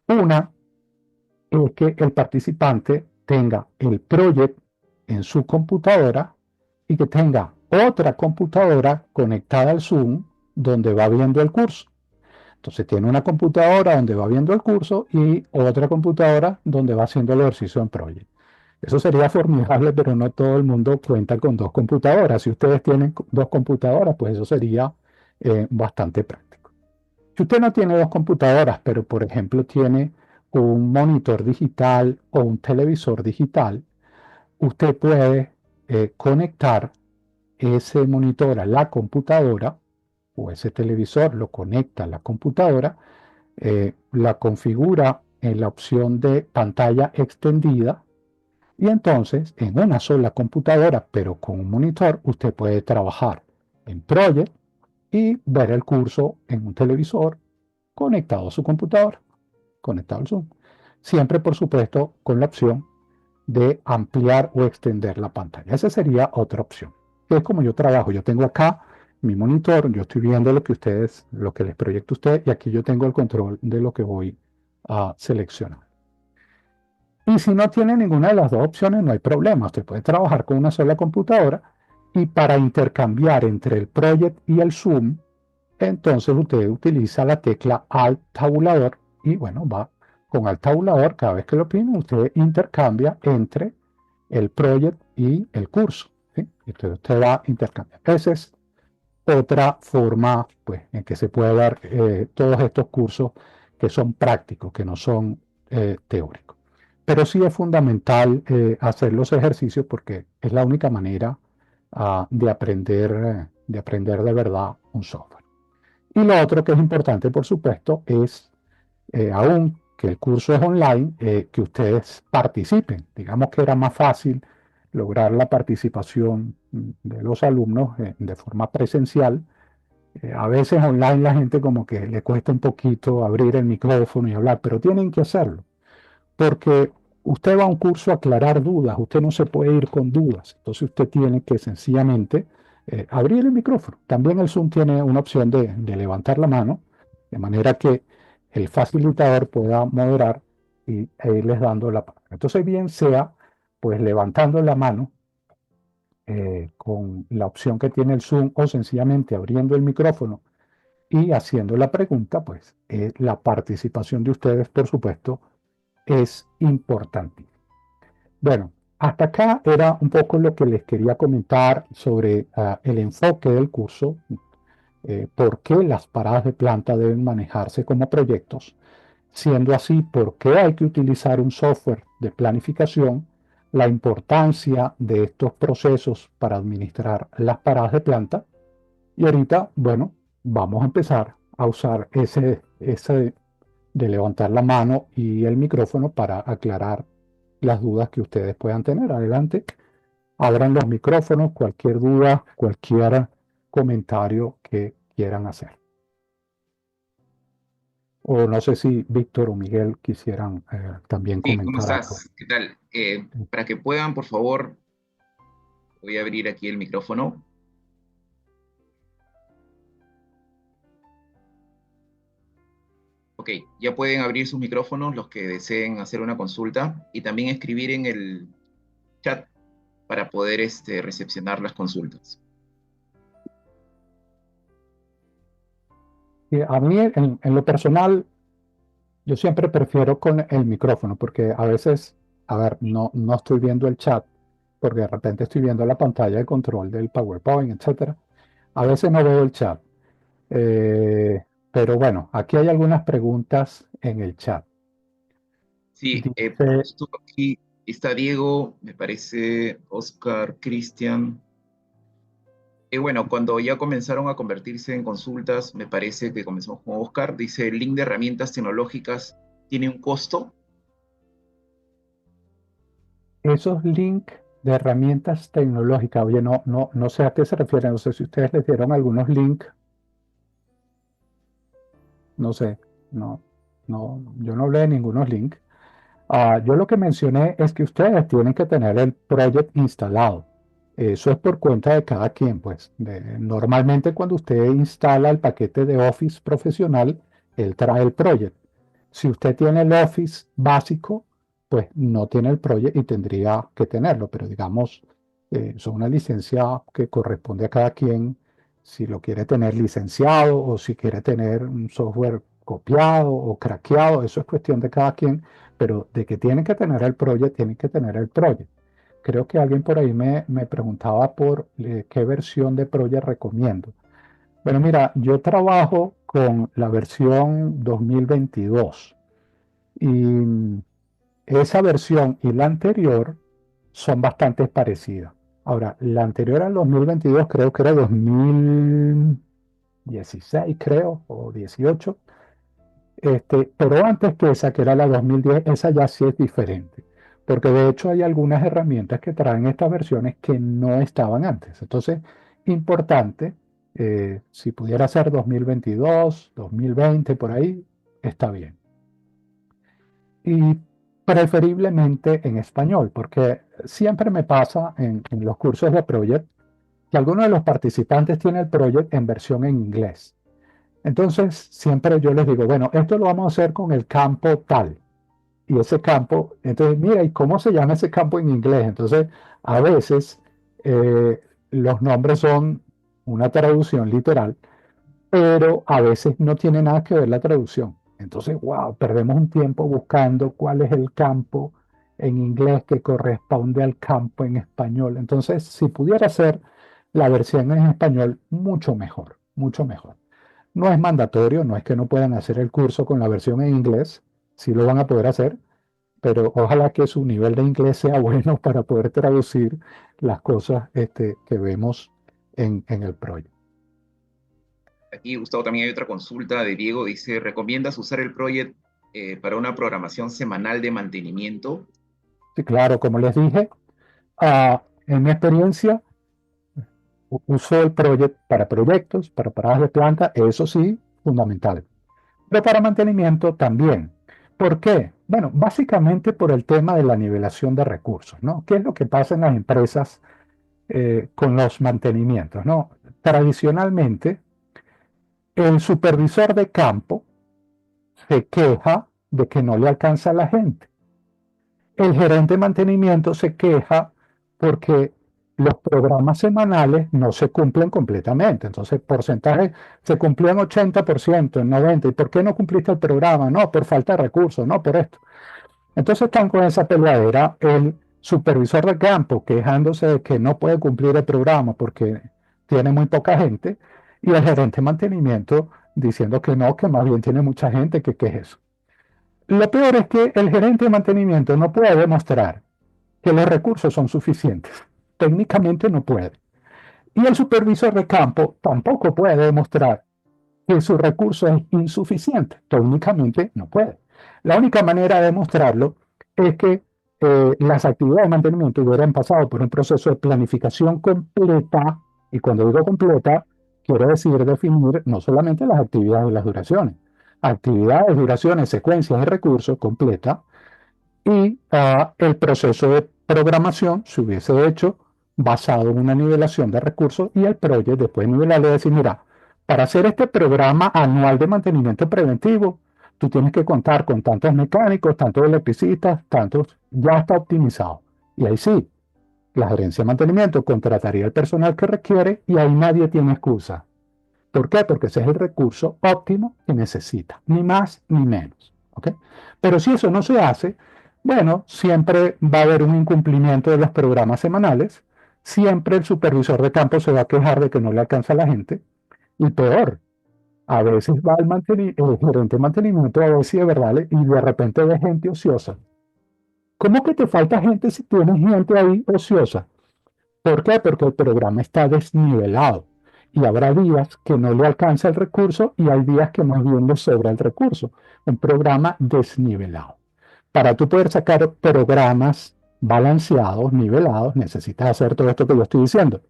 Una es que el participante tenga el project en su computadora y que tenga otra computadora conectada al Zoom donde va viendo el curso. Entonces tiene una computadora donde va viendo el curso y otra computadora donde va haciendo el ejercicio en project. Eso sería formidable, pero no todo el mundo cuenta con dos computadoras. Si ustedes tienen dos computadoras, pues eso sería bastante práctico. Si usted no tiene dos computadoras, pero por ejemplo tiene un monitor digital o un televisor digital, usted puede conectar ese monitor a la computadora o ese televisor lo conecta a la computadora, la configura en la opción de pantalla extendida y entonces en una sola computadora, pero con un monitor, usted puede trabajar en Project y ver el curso en un televisor conectado a su computadora, conectado al Zoom. Siempre, por supuesto, con la opción de ampliar o extender la pantalla. Esa sería otra opción. Que es como yo trabajo. Yo tengo acá mi monitor, yo estoy viendo lo que les proyecto a usted, y aquí yo tengo el control de lo que voy a seleccionar. Y si no tiene ninguna de las dos opciones, no hay problema. Usted puede trabajar con una sola computadora y para intercambiar entre el Project y el Zoom, entonces usted utiliza la tecla Alt tabulador y bueno, va con Alt tabulador, cada vez que lo oprime, usted intercambia entre el Project y el curso. ¿Sí? Entonces usted va a intercambiar. Esa es otra forma pues, en que se puede dar todos estos cursos que son prácticos, que no son teóricos. Pero sí es fundamental hacer los ejercicios porque es la única manera de aprender de verdad un software. Y lo otro que es importante, por supuesto, es, aún que el curso es online, que ustedes participen. Digamos que era más fácil lograr la participación de los alumnos de forma presencial. A veces online la gente como que le cuesta un poquito abrir el micrófono y hablar, pero tienen que hacerlo, porque usted va a un curso a aclarar dudas, usted no se puede ir con dudas, entonces usted tiene que sencillamente abrir el micrófono. También el Zoom tiene una opción de levantar la mano, de manera que el facilitador pueda moderar y, e irles dando la palabra. Entonces, bien sea pues levantando la mano con la opción que tiene el Zoom o sencillamente abriendo el micrófono y haciendo la pregunta, pues la participación de ustedes, por supuesto, es importante. Bueno, hasta acá era un poco lo que les quería comentar sobre el enfoque del curso, por qué las paradas de planta deben manejarse como proyectos, siendo así, por qué hay que utilizar un software de planificación, la importancia de estos procesos para administrar las paradas de planta. Y ahorita, bueno, vamos a empezar a usar ese de levantar la mano y el micrófono para aclarar las dudas que ustedes puedan tener. Adelante, abran los micrófonos, cualquier duda, cualquier comentario que quieran hacer. O no sé si Víctor o Miguel quisieran también Sí, ¿cómo comentar algo. estás? ¿Qué tal? Para que puedan, por favor, voy a abrir aquí el micrófono. Ok, ya pueden abrir sus micrófonos los que deseen hacer una consulta y también escribir en el chat para poder recepcionar las consultas. A mí, en lo personal, yo siempre prefiero con el micrófono, porque a veces, a ver, no estoy viendo el chat, porque de repente estoy viendo la pantalla de control del PowerPoint, etcétera. A veces no veo el chat. Pero bueno, aquí hay algunas preguntas en el chat. Sí, Dice, justo aquí está Diego, me parece, Oscar, Cristian. Y bueno, cuando ya comenzaron a convertirse en consultas, me parece que comenzamos con Oscar, dice, el link de herramientas tecnológicas tiene un costo. esos links de herramientas tecnológicas, oye, no sé a qué se refieren, no sé si ustedes les dieron algunos links, no sé, yo no hablé de ningunos links. Yo lo que mencioné es que ustedes tienen que tener el project instalado. Eso es por cuenta de cada quien, pues. Normalmente cuando usted instala el paquete de Office profesional, él trae el project. Si usted tiene el Office básico, pues no tiene el project y tendría que tenerlo, pero digamos, es una licencia que corresponde a cada quien si lo quiere tener licenciado o si quiere tener un software copiado o craqueado, eso es cuestión de cada quien, pero de que tienen que tener el project, tienen que tener el project. Creo que alguien por ahí me preguntaba por qué versión de project recomiendo. Bueno, mira, yo trabajo con la versión 2022 y esa versión y la anterior son bastante parecidas. Ahora, la anterior al 2022 creo que era 2016, creo, o 18. Pero antes que esa, que era la 2010, esa ya sí es diferente. Porque de hecho hay algunas herramientas que traen estas versiones que no estaban antes. Entonces, importante, si pudiera ser 2022, 2020, por ahí, está bien. Y preferiblemente en español, porque siempre me pasa en los cursos de Project que algunos de los participantes tienen el Project en versión en inglés. Entonces, siempre yo les digo, bueno, esto lo vamos a hacer con el campo tal. Y ese campo, entonces, mira, ¿y cómo se llama ese campo en inglés? Entonces, a veces los nombres son una traducción literal, pero a veces no tiene nada que ver la traducción. Entonces, wow, perdemos un tiempo buscando cuál es el campo en inglés que corresponde al campo en español. Entonces, si pudiera ser la versión en español, mucho mejor, mucho mejor. No es mandatorio, no es que no puedan hacer el curso con la versión en inglés, sí lo van a poder hacer, pero ojalá que su nivel de inglés sea bueno para poder traducir las cosas que vemos en el proyecto. Aquí, Gustavo, también hay otra consulta de Diego, dice, ¿recomiendas usar el project para una programación semanal de mantenimiento? Sí, claro, como les dije, en mi experiencia, uso el proyecto para proyectos, para paradas de planta, eso sí, fundamental. Pero para mantenimiento también. ¿Por qué? Bueno, básicamente por el tema de la nivelación de recursos, ¿no? ¿Qué es lo que pasa en las empresas con los mantenimientos, ¿no? Tradicionalmente, el supervisor de campo se queja de que no le alcanza a la gente. El gerente de mantenimiento se queja porque los programas semanales no se cumplen completamente. Entonces, porcentaje se cumplió en 80%, en 90%. ¿Y por qué no cumpliste el programa? No, por falta de recursos, no, por esto. Entonces están con esa peleadera el supervisor de campo quejándose de que no puede cumplir el programa porque tiene muy poca gente y el gerente de mantenimiento diciendo que no, que más bien tiene mucha gente, que qué es eso. Lo peor es que el gerente de mantenimiento no puede demostrar que los recursos son suficientes. Técnicamente no puede. Y el supervisor de campo tampoco puede demostrar que su recurso es insuficiente. Técnicamente no puede. La única manera de demostrarlo es que las actividades de mantenimiento hubieran pasado por un proceso de planificación completa, y cuando digo completa, quiero decir definir no solamente las actividades y las duraciones, actividades, duraciones, secuencias y recursos completa, y el proceso de programación se hubiese hecho basado en una nivelación de recursos y el proyecto después de nivelarlo decir, mira, para hacer este programa anual de mantenimiento preventivo, tú tienes que contar con tantos mecánicos, tantos electricistas, tantos, ya está optimizado. Y ahí sí, la gerencia de mantenimiento contrataría el personal que requiere y ahí nadie tiene excusa. ¿Por qué? Porque ese es el recurso óptimo que necesita, ni más ni menos. ¿Ok? Pero si eso no se hace, bueno, siempre va a haber un incumplimiento de los programas semanales, siempre el supervisor de campo se va a quejar de que no le alcanza a la gente, y peor, A veces va el gerente de mantenimiento a ver si de verdad y de repente ve gente ociosa. ¿Cómo que te falta gente si tienes gente ahí ociosa? ¿Por qué? Porque el programa está desnivelado y habrá días que no le alcanza el recurso y hay días que más bien le sobra el recurso. Un programa desnivelado. Para tú poder sacar programas balanceados, nivelados, necesitas hacer todo esto que yo estoy diciendo.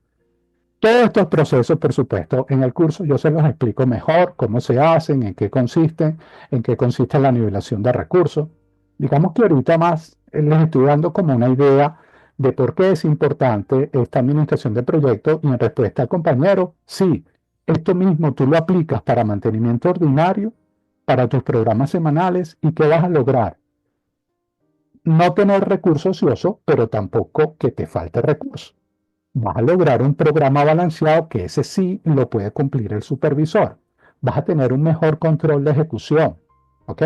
Todos estos procesos, por supuesto, en el curso yo se los explico mejor, cómo se hacen, en qué consiste la nivelación de recursos. Digamos que ahorita más les estoy dando como una idea de por qué es importante esta administración de proyectos y en respuesta al compañero, sí, esto mismo tú lo aplicas para mantenimiento ordinario, para tus programas semanales y ¿qué vas a lograr? No tener recursos ociosos, pero tampoco que te falte recursos. Vas a lograr un programa balanceado que ese sí lo puede cumplir el supervisor. Vas a tener un mejor control de ejecución. ¿Ok?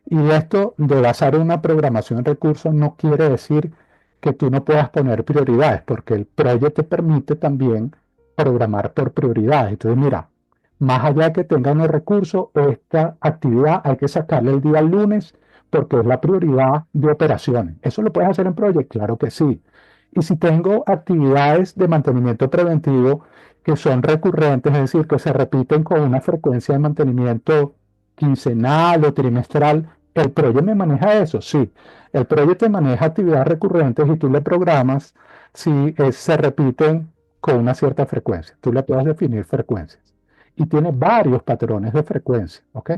Y esto de basar una programación en recursos no quiere decir que tú no puedas poner prioridades, porque el proyecto te permite también programar por prioridades. Entonces, mira, más allá de que tengan el recurso, esta actividad hay que sacarle el día lunes porque es la prioridad de operaciones. ¿Eso lo puedes hacer en Project? Claro que sí. Y si tengo actividades de mantenimiento preventivo que son recurrentes, es decir, que se repiten con una frecuencia de mantenimiento quincenal o trimestral, ¿el proyecto me maneja eso? Sí. El proyecto te maneja actividades recurrentes y tú le programas si se repiten con una cierta frecuencia. Tú le puedes definir frecuencias. Y tiene varios patrones de frecuencia, ¿ok?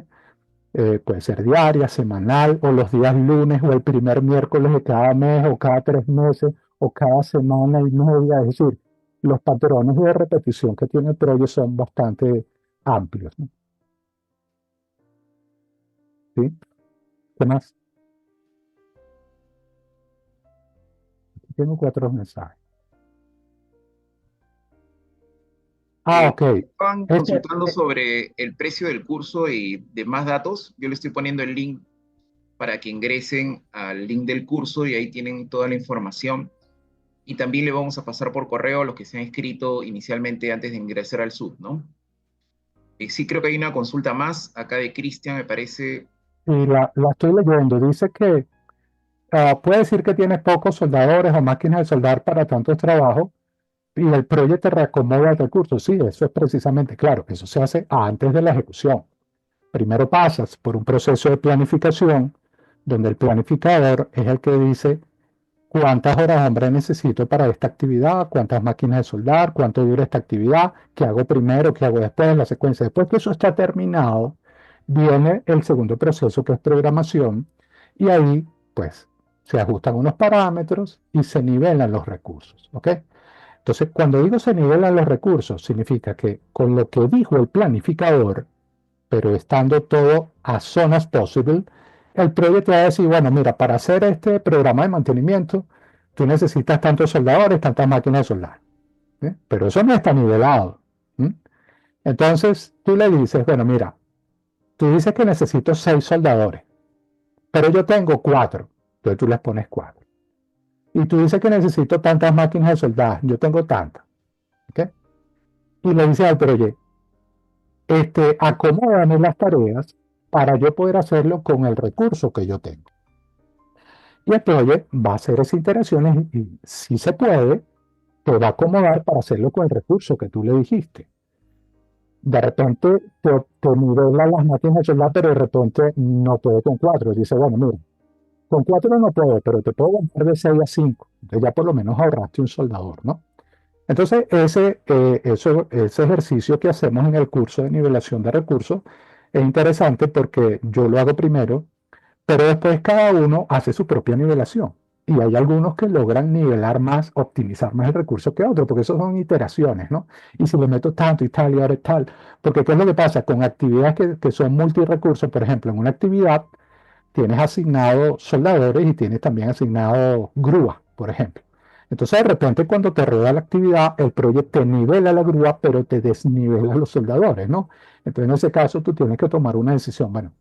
Puede ser diaria, semanal, o los días lunes, o el primer miércoles de cada mes, o cada 3 meses, o cada semana y media. Es decir, los patrones de repetición que tiene el proyecto son bastante amplios, ¿no? ¿Sí? ¿Qué más? Aquí tengo 4 mensajes. Ah, ok. Estaban Este, consultando sobre el precio del curso y demás datos. Yo le estoy poniendo el link para que ingresen al link del curso y ahí tienen toda la información. Y también le vamos a pasar por correo a los que se han inscrito inicialmente antes de ingresar al SUB, ¿no? Sí, creo que hay una consulta más acá de Cristian, me parece. y la estoy leyendo. Dice que puede decir que tienes pocos soldadores o máquinas de soldar para tantos trabajos y el proyecto te reacomoda el recurso. Sí, eso es precisamente claro. Eso se hace antes de la ejecución. Primero pasas por un proceso de planificación donde el planificador es el que dice cuántas horas hombre necesito para esta actividad, cuántas máquinas de soldar, cuánto dura esta actividad, qué hago primero, qué hago después, la secuencia. Después que eso está terminado, viene el segundo proceso que es programación y ahí pues se ajustan unos parámetros y se nivelan los recursos. ¿Ok? Entonces, cuando digo se nivelan los recursos, significa que con lo que dijo el planificador, pero estando todo as soon as possible, el proyecto va a decir, bueno, mira, para hacer este programa de mantenimiento, tú necesitas tantos soldadores, tantas máquinas de soldar. ¿Sí? Pero eso no está nivelado. ¿Sí? Entonces, tú le dices, bueno, mira, tú dices que necesito 6 soldadores, pero yo tengo 4. Entonces tú les pones 4. Y tú dices que necesito tantas máquinas de soldar, yo tengo tantas. ¿Ok? Y le dices al proyecto, acomódame las tareas para yo poder hacerlo con el recurso que yo tengo. Y el proyecto va a hacer esas iteraciones y si se puede, te va a acomodar para hacerlo con el recurso que tú le dijiste. De repente te nivela las máquinas de soldar, pero de repente no puede con 4. Dice, bueno, mira, con 4 no puedo, pero te puedo bajar de 6 a 5. Entonces ya por lo menos ahorraste un soldador, ¿no? Entonces, ese ejercicio que hacemos en el curso de nivelación de recursos es interesante porque yo lo hago primero, pero después cada uno hace su propia nivelación. Y hay algunos que logran nivelar más, optimizar más el recurso que otros, porque eso son iteraciones, ¿no? Y si le meto tanto y tal y ahora tal, porque ¿qué es lo que pasa? Con actividades que son multirecursos, por ejemplo, en una actividad tienes asignado soldadores y tienes también asignado grúa, por ejemplo. Entonces, de repente, cuando te rueda la actividad, el proyecto te nivela la grúa, pero te desnivela los soldadores, ¿no? Entonces, en ese caso, tú tienes que tomar una decisión. Bueno,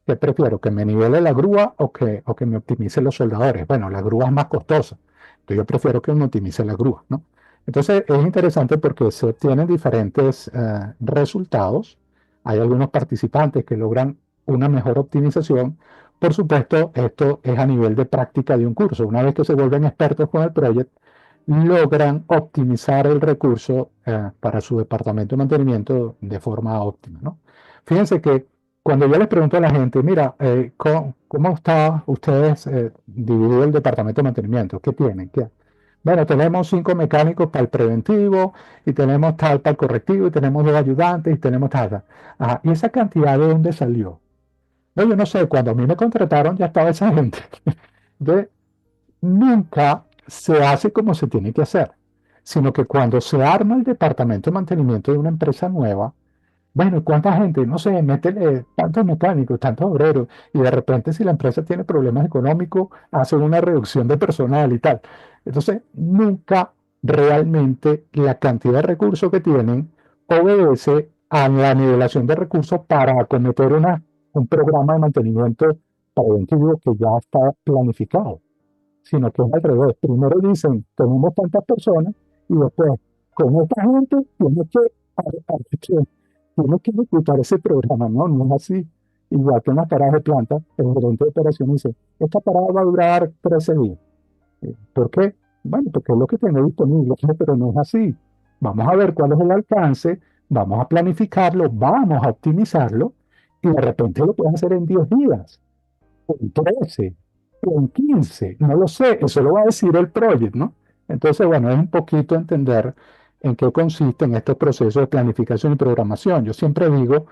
¿qué prefiero? ¿Que me nivele la grúa o que me optimice los soldadores? Bueno, la grúa es más costosa. Entonces, yo prefiero que me optimice la grúa, ¿no? Entonces, es interesante porque se obtienen diferentes resultados hay algunos participantes que logran una mejor optimización. Por supuesto, esto es a nivel de práctica de un curso. Una vez que se vuelven expertos con el proyecto, logran optimizar el recurso para su departamento de mantenimiento de forma óptima, ¿no? Fíjense que cuando yo les pregunto a la gente, mira, ¿cómo está ustedes dividido el departamento de mantenimiento? ¿Qué tienen? Bueno, tenemos 5 mecánicos para el preventivo, y tenemos tal para el correctivo, y tenemos 2 ayudantes, y tenemos tal. Ajá, ¿y esa cantidad de dónde salió? No, yo no sé, cuando a mí me contrataron ya estaba esa gente. Entonces, nunca se hace como se tiene que hacer, sino que cuando se arma el departamento de mantenimiento de una empresa nueva, bueno, ¿cuánta gente? No sé, métele tantos mecánicos, tantos obreros, y de repente si la empresa tiene problemas económicos, hacen una reducción de personal y tal. Entonces, nunca realmente la cantidad de recursos que tienen obedece a la nivelación de recursos para acometer un programa de mantenimiento preventivo que ya está planificado, sino que es al revés. Primero dicen, tenemos tantas personas, y después, con esta gente, tienes que ejecutar ese programa. No, no es así. Igual que en las paradas de planta, el gerente de operaciones dice, esta parada va a durar 13 días. ¿Por qué? Bueno, porque es lo que tengo disponible, pero no es así. Vamos a ver cuál es el alcance, vamos a planificarlo, vamos a optimizarlo, y de repente lo puedes hacer en 10 días, o en 13, o en 15, no lo sé, eso lo va a decir el project, ¿no? Entonces, bueno, es un poquito entender en qué consisten estos procesos de planificación y programación. Yo siempre digo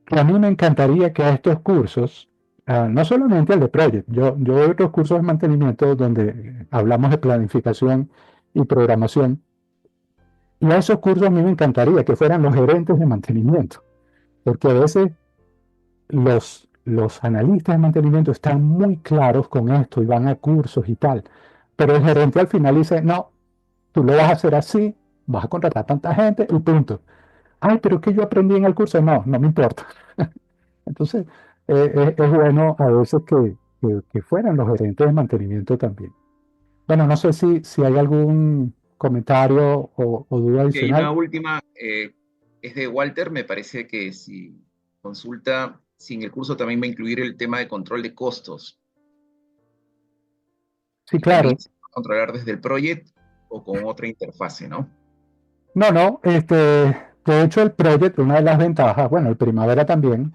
que a mí me encantaría que a estos cursos, no solamente al de Project, yo doy otros cursos de mantenimiento donde hablamos de planificación y programación, y a esos cursos a mí me encantaría que fueran los gerentes de mantenimiento, porque a veces los analistas de mantenimiento están muy claros con esto y van a cursos y tal, pero el gerente al final dice, no, tú lo vas a hacer así, vas a contratar tanta gente y punto. Ay, pero es que yo aprendí en el curso, no, no me importa. Entonces, es bueno a veces que fueran los gerentes de mantenimiento también. Bueno, no sé si hay algún comentario o duda Y hay una adicional. última, es de Walter, me parece que si consulta, si en el curso también va a incluir el tema de control de costos, Sí, y también claro. se va a controlar desde el project o con otra interfase, ¿no? No, no, de hecho el Project, una de las ventajas, bueno, el Primavera también,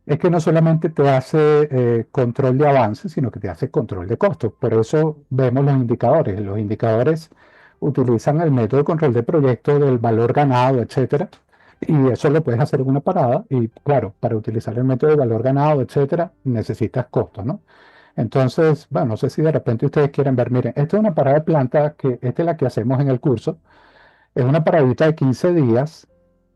es que no solamente te hace control de avance, sino que te hace control de costos. Por eso vemos los indicadores. Los indicadores utilizan el método de control de proyecto del valor ganado, etcétera. Y eso lo puedes hacer en una parada. Y claro, para utilizar el método de valor ganado, etcétera, necesitas costos, ¿no? Entonces, bueno, no sé si de repente ustedes quieren ver, miren, esta es una parada de planta que esta es la que hacemos en el curso. Es una paradita de 15 días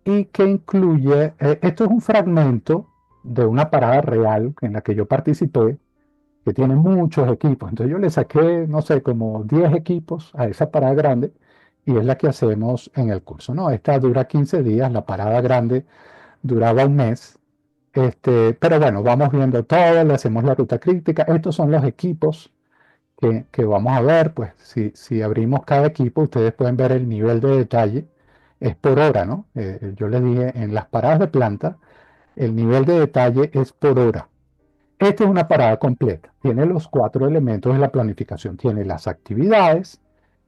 y que incluye, esto es un fragmento de una parada real en la que yo participé, que tiene muchos equipos. Entonces yo le saqué, no sé, como 10 equipos a esa parada grande, y es la que hacemos en el curso, ¿no? Esta dura 15 días, la parada grande duraba un mes. Pero bueno, vamos viendo todo, le hacemos la ruta crítica. Estos son los equipos que vamos a ver. Pues si abrimos cada equipo, ustedes pueden ver el nivel de detalle. Es por hora, ¿no? Yo les dije, en las paradas de planta, el nivel de detalle es por hora. Esta es una parada completa. Tiene los 4 elementos de la planificación. Tiene las actividades,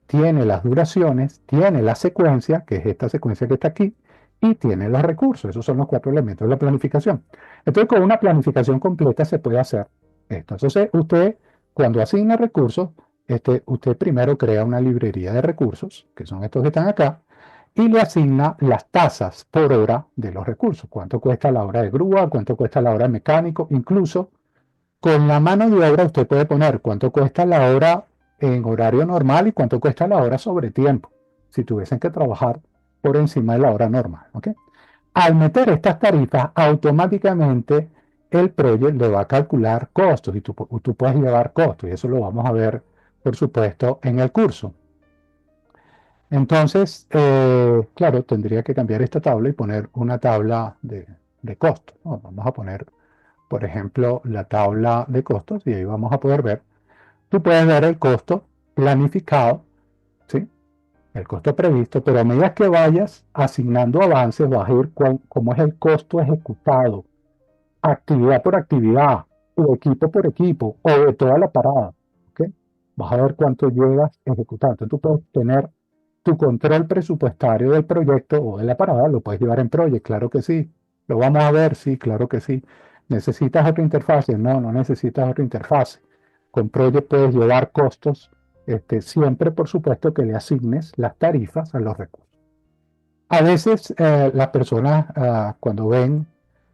tiene las duraciones, tiene la secuencia, que es esta secuencia que está aquí, y tiene los recursos. Esos son los 4 elementos de la planificación. Entonces, con una planificación completa se puede hacer esto. Entonces, usted, cuando asigna recursos, usted primero crea una librería de recursos, que son estos que están acá, y le asigna las tasas por hora de los recursos. ¿Cuánto cuesta la hora de grúa? ¿Cuánto cuesta la hora de mecánico? Incluso con la mano de obra usted puede poner cuánto cuesta la hora en horario normal y cuánto cuesta la hora sobre tiempo, si tuviesen que trabajar por encima de la hora normal. ¿Ok? Al meter estas tarifas, automáticamente el project le va a calcular costos, y tú puedes llevar costos, y eso lo vamos a ver, por supuesto, en el curso. Entonces, claro, tendría que cambiar esta tabla y poner una tabla de costos, ¿no? Vamos a poner, por ejemplo, la tabla de costos, y ahí vamos a poder ver. Tú puedes ver el costo planificado, ¿sí? el costo previsto, pero a medida que vayas asignando avances, vas a ir cómo es el costo ejecutado, actividad por actividad, o equipo por equipo, o de toda la parada. ¿Ok? Vas a ver cuánto llevas ejecutando. Entonces tú puedes tener tu control presupuestario del proyecto o de la parada, lo puedes llevar en Project, claro que sí. Lo vamos a ver, sí, claro que sí. ¿Necesitas otra interfase? No, no necesitas otra interfase. Con Project puedes llevar costos, siempre por supuesto que le asignes las tarifas a los recursos. A veces las personas cuando ven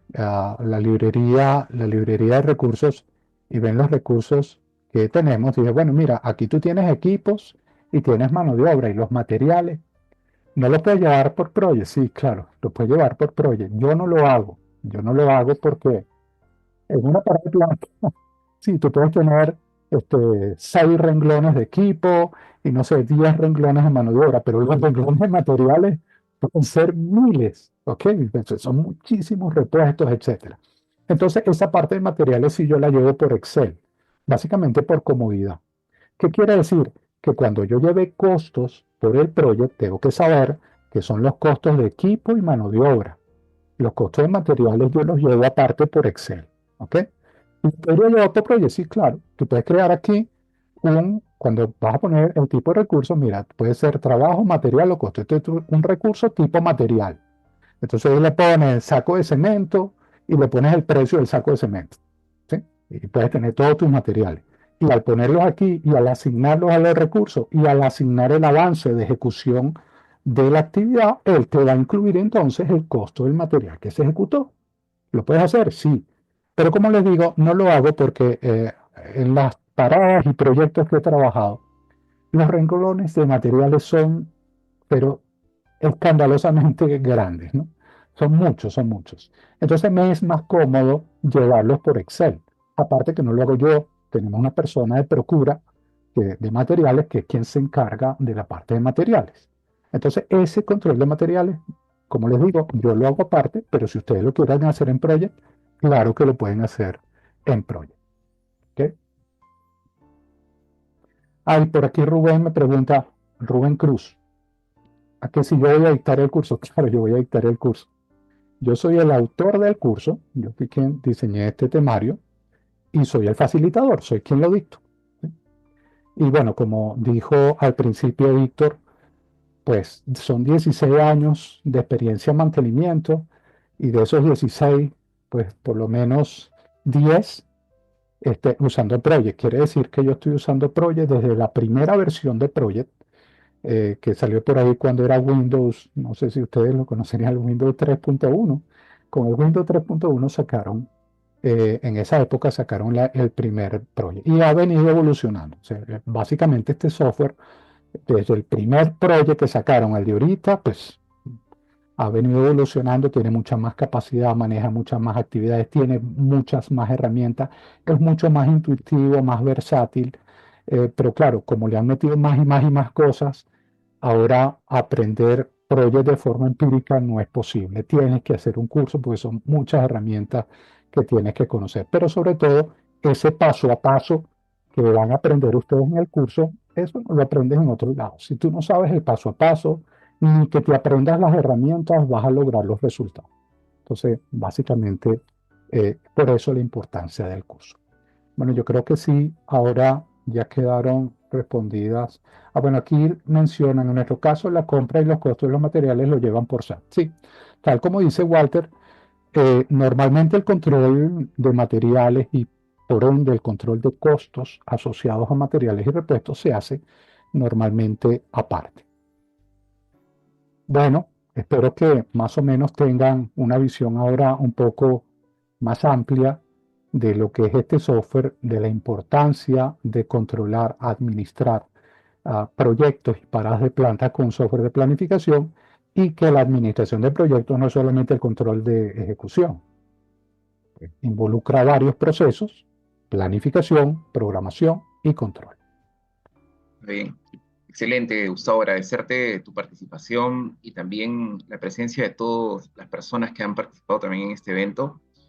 la librería de recursos y ven los recursos que tenemos, dicen, bueno, mira, aquí tú tienes equipos y tienes mano de obra y los materiales. ¿No lo puedes llevar por Project? Sí, claro, lo puedes llevar por Project. Yo no lo hago. Yo no lo hago porque en una parte de planta, sí, tú puedes tener 6 renglones de equipo y no sé, 10 renglones de mano de obra, pero los renglones de materiales pueden ser miles, ¿ok? Entonces, son muchísimos repuestos, etcétera. Entonces, esa parte de materiales sí yo la llevo por Excel, básicamente por comodidad. ¿Qué quiere decir? Que cuando yo lleve costos por el proyecto, tengo que saber que son los costos de equipo y mano de obra. Los costos de materiales yo los llevo aparte por Excel. ¿Ok? ¿Y podría llevar otro proyecto? Sí, claro. Tú puedes crear aquí cuando vas a poner el tipo de recursos, mira, puede ser trabajo, material o costo. Este es un recurso tipo material. Entonces ahí le pones el saco de cemento y le pones el precio del saco de cemento. ¿Sí? Y puedes tener todos tus materiales. Y al ponerlos aquí y al asignarlos a los recursos y al asignar el avance de ejecución de la actividad, él te va a incluir entonces el costo del material que se ejecutó. ¿Lo puedes hacer? Sí. Pero como les digo, no lo hago porque en las paradas y proyectos que he trabajado, los renglones de materiales son, pero escandalosamente grandes, ¿no? Son muchos, son muchos. Entonces me es más cómodo llevarlos por Excel. Aparte que no lo hago yo, tenemos una persona de procura de materiales que es quien se encarga de la parte de materiales. Entonces ese control de materiales, como les digo, yo lo hago aparte, pero si ustedes lo quieren hacer en Project, claro que lo pueden hacer en Project. ¿Ok? Ah, y por aquí Rubén me pregunta, Rubén Cruz, ¿a que si yo voy a dictar el curso? Claro, yo voy a dictar el curso. Yo soy el autor del curso, yo fui quien diseñé este temario y soy el facilitador, soy quien lo dicto. ¿Sí? Y bueno, como dijo al principio Víctor, pues son 16 años de experiencia en mantenimiento y de esos 16, pues por lo menos 10 usando Project. Quiere decir que yo estoy usando Project desde la primera versión de Project, que salió por ahí cuando era Windows, no sé si ustedes lo conocerían, el Windows 3.1. Con el Windows 3.1 sacaron, en esa época sacaron el primer proyecto y ha venido evolucionando. O sea, básicamente este software, desde el primer proyecto que sacaron al de ahorita, pues ha venido evolucionando, tiene mucha más capacidad, maneja muchas más actividades, tiene muchas más herramientas, es mucho más intuitivo, más versátil, pero claro, como le han metido más y más y más cosas, ahora aprender Project de forma empírica no es posible. Tienes que hacer un curso porque son muchas herramientas que tienes que conocer. Pero sobre todo, ese paso a paso que van a aprender ustedes en el curso, eso no lo aprendes en otro lado. Si tú no sabes el paso a paso, ni que te aprendas las herramientas, vas a lograr los resultados. Entonces, básicamente, por eso la importancia del curso. Bueno, yo creo que sí, ahora ya quedaron respondidas. Ah, bueno, aquí mencionan, en nuestro caso, la compra y los costos de los materiales lo llevan por SAT. Sí, tal como dice Walter, normalmente el control de materiales y por ende el control de costos asociados a materiales y repuestos se hace normalmente aparte. Bueno, espero que más o menos tengan una visión ahora un poco más amplia de lo que es este software, de la importancia de controlar, administrar proyectos y paradas de planta con software de planificación y que la administración de proyectos no es solamente el control de ejecución, involucra varios procesos, planificación, programación y control. Bien, excelente, Gustavo, agradecerte tu participación y también la presencia de todas las personas que han participado también en este evento.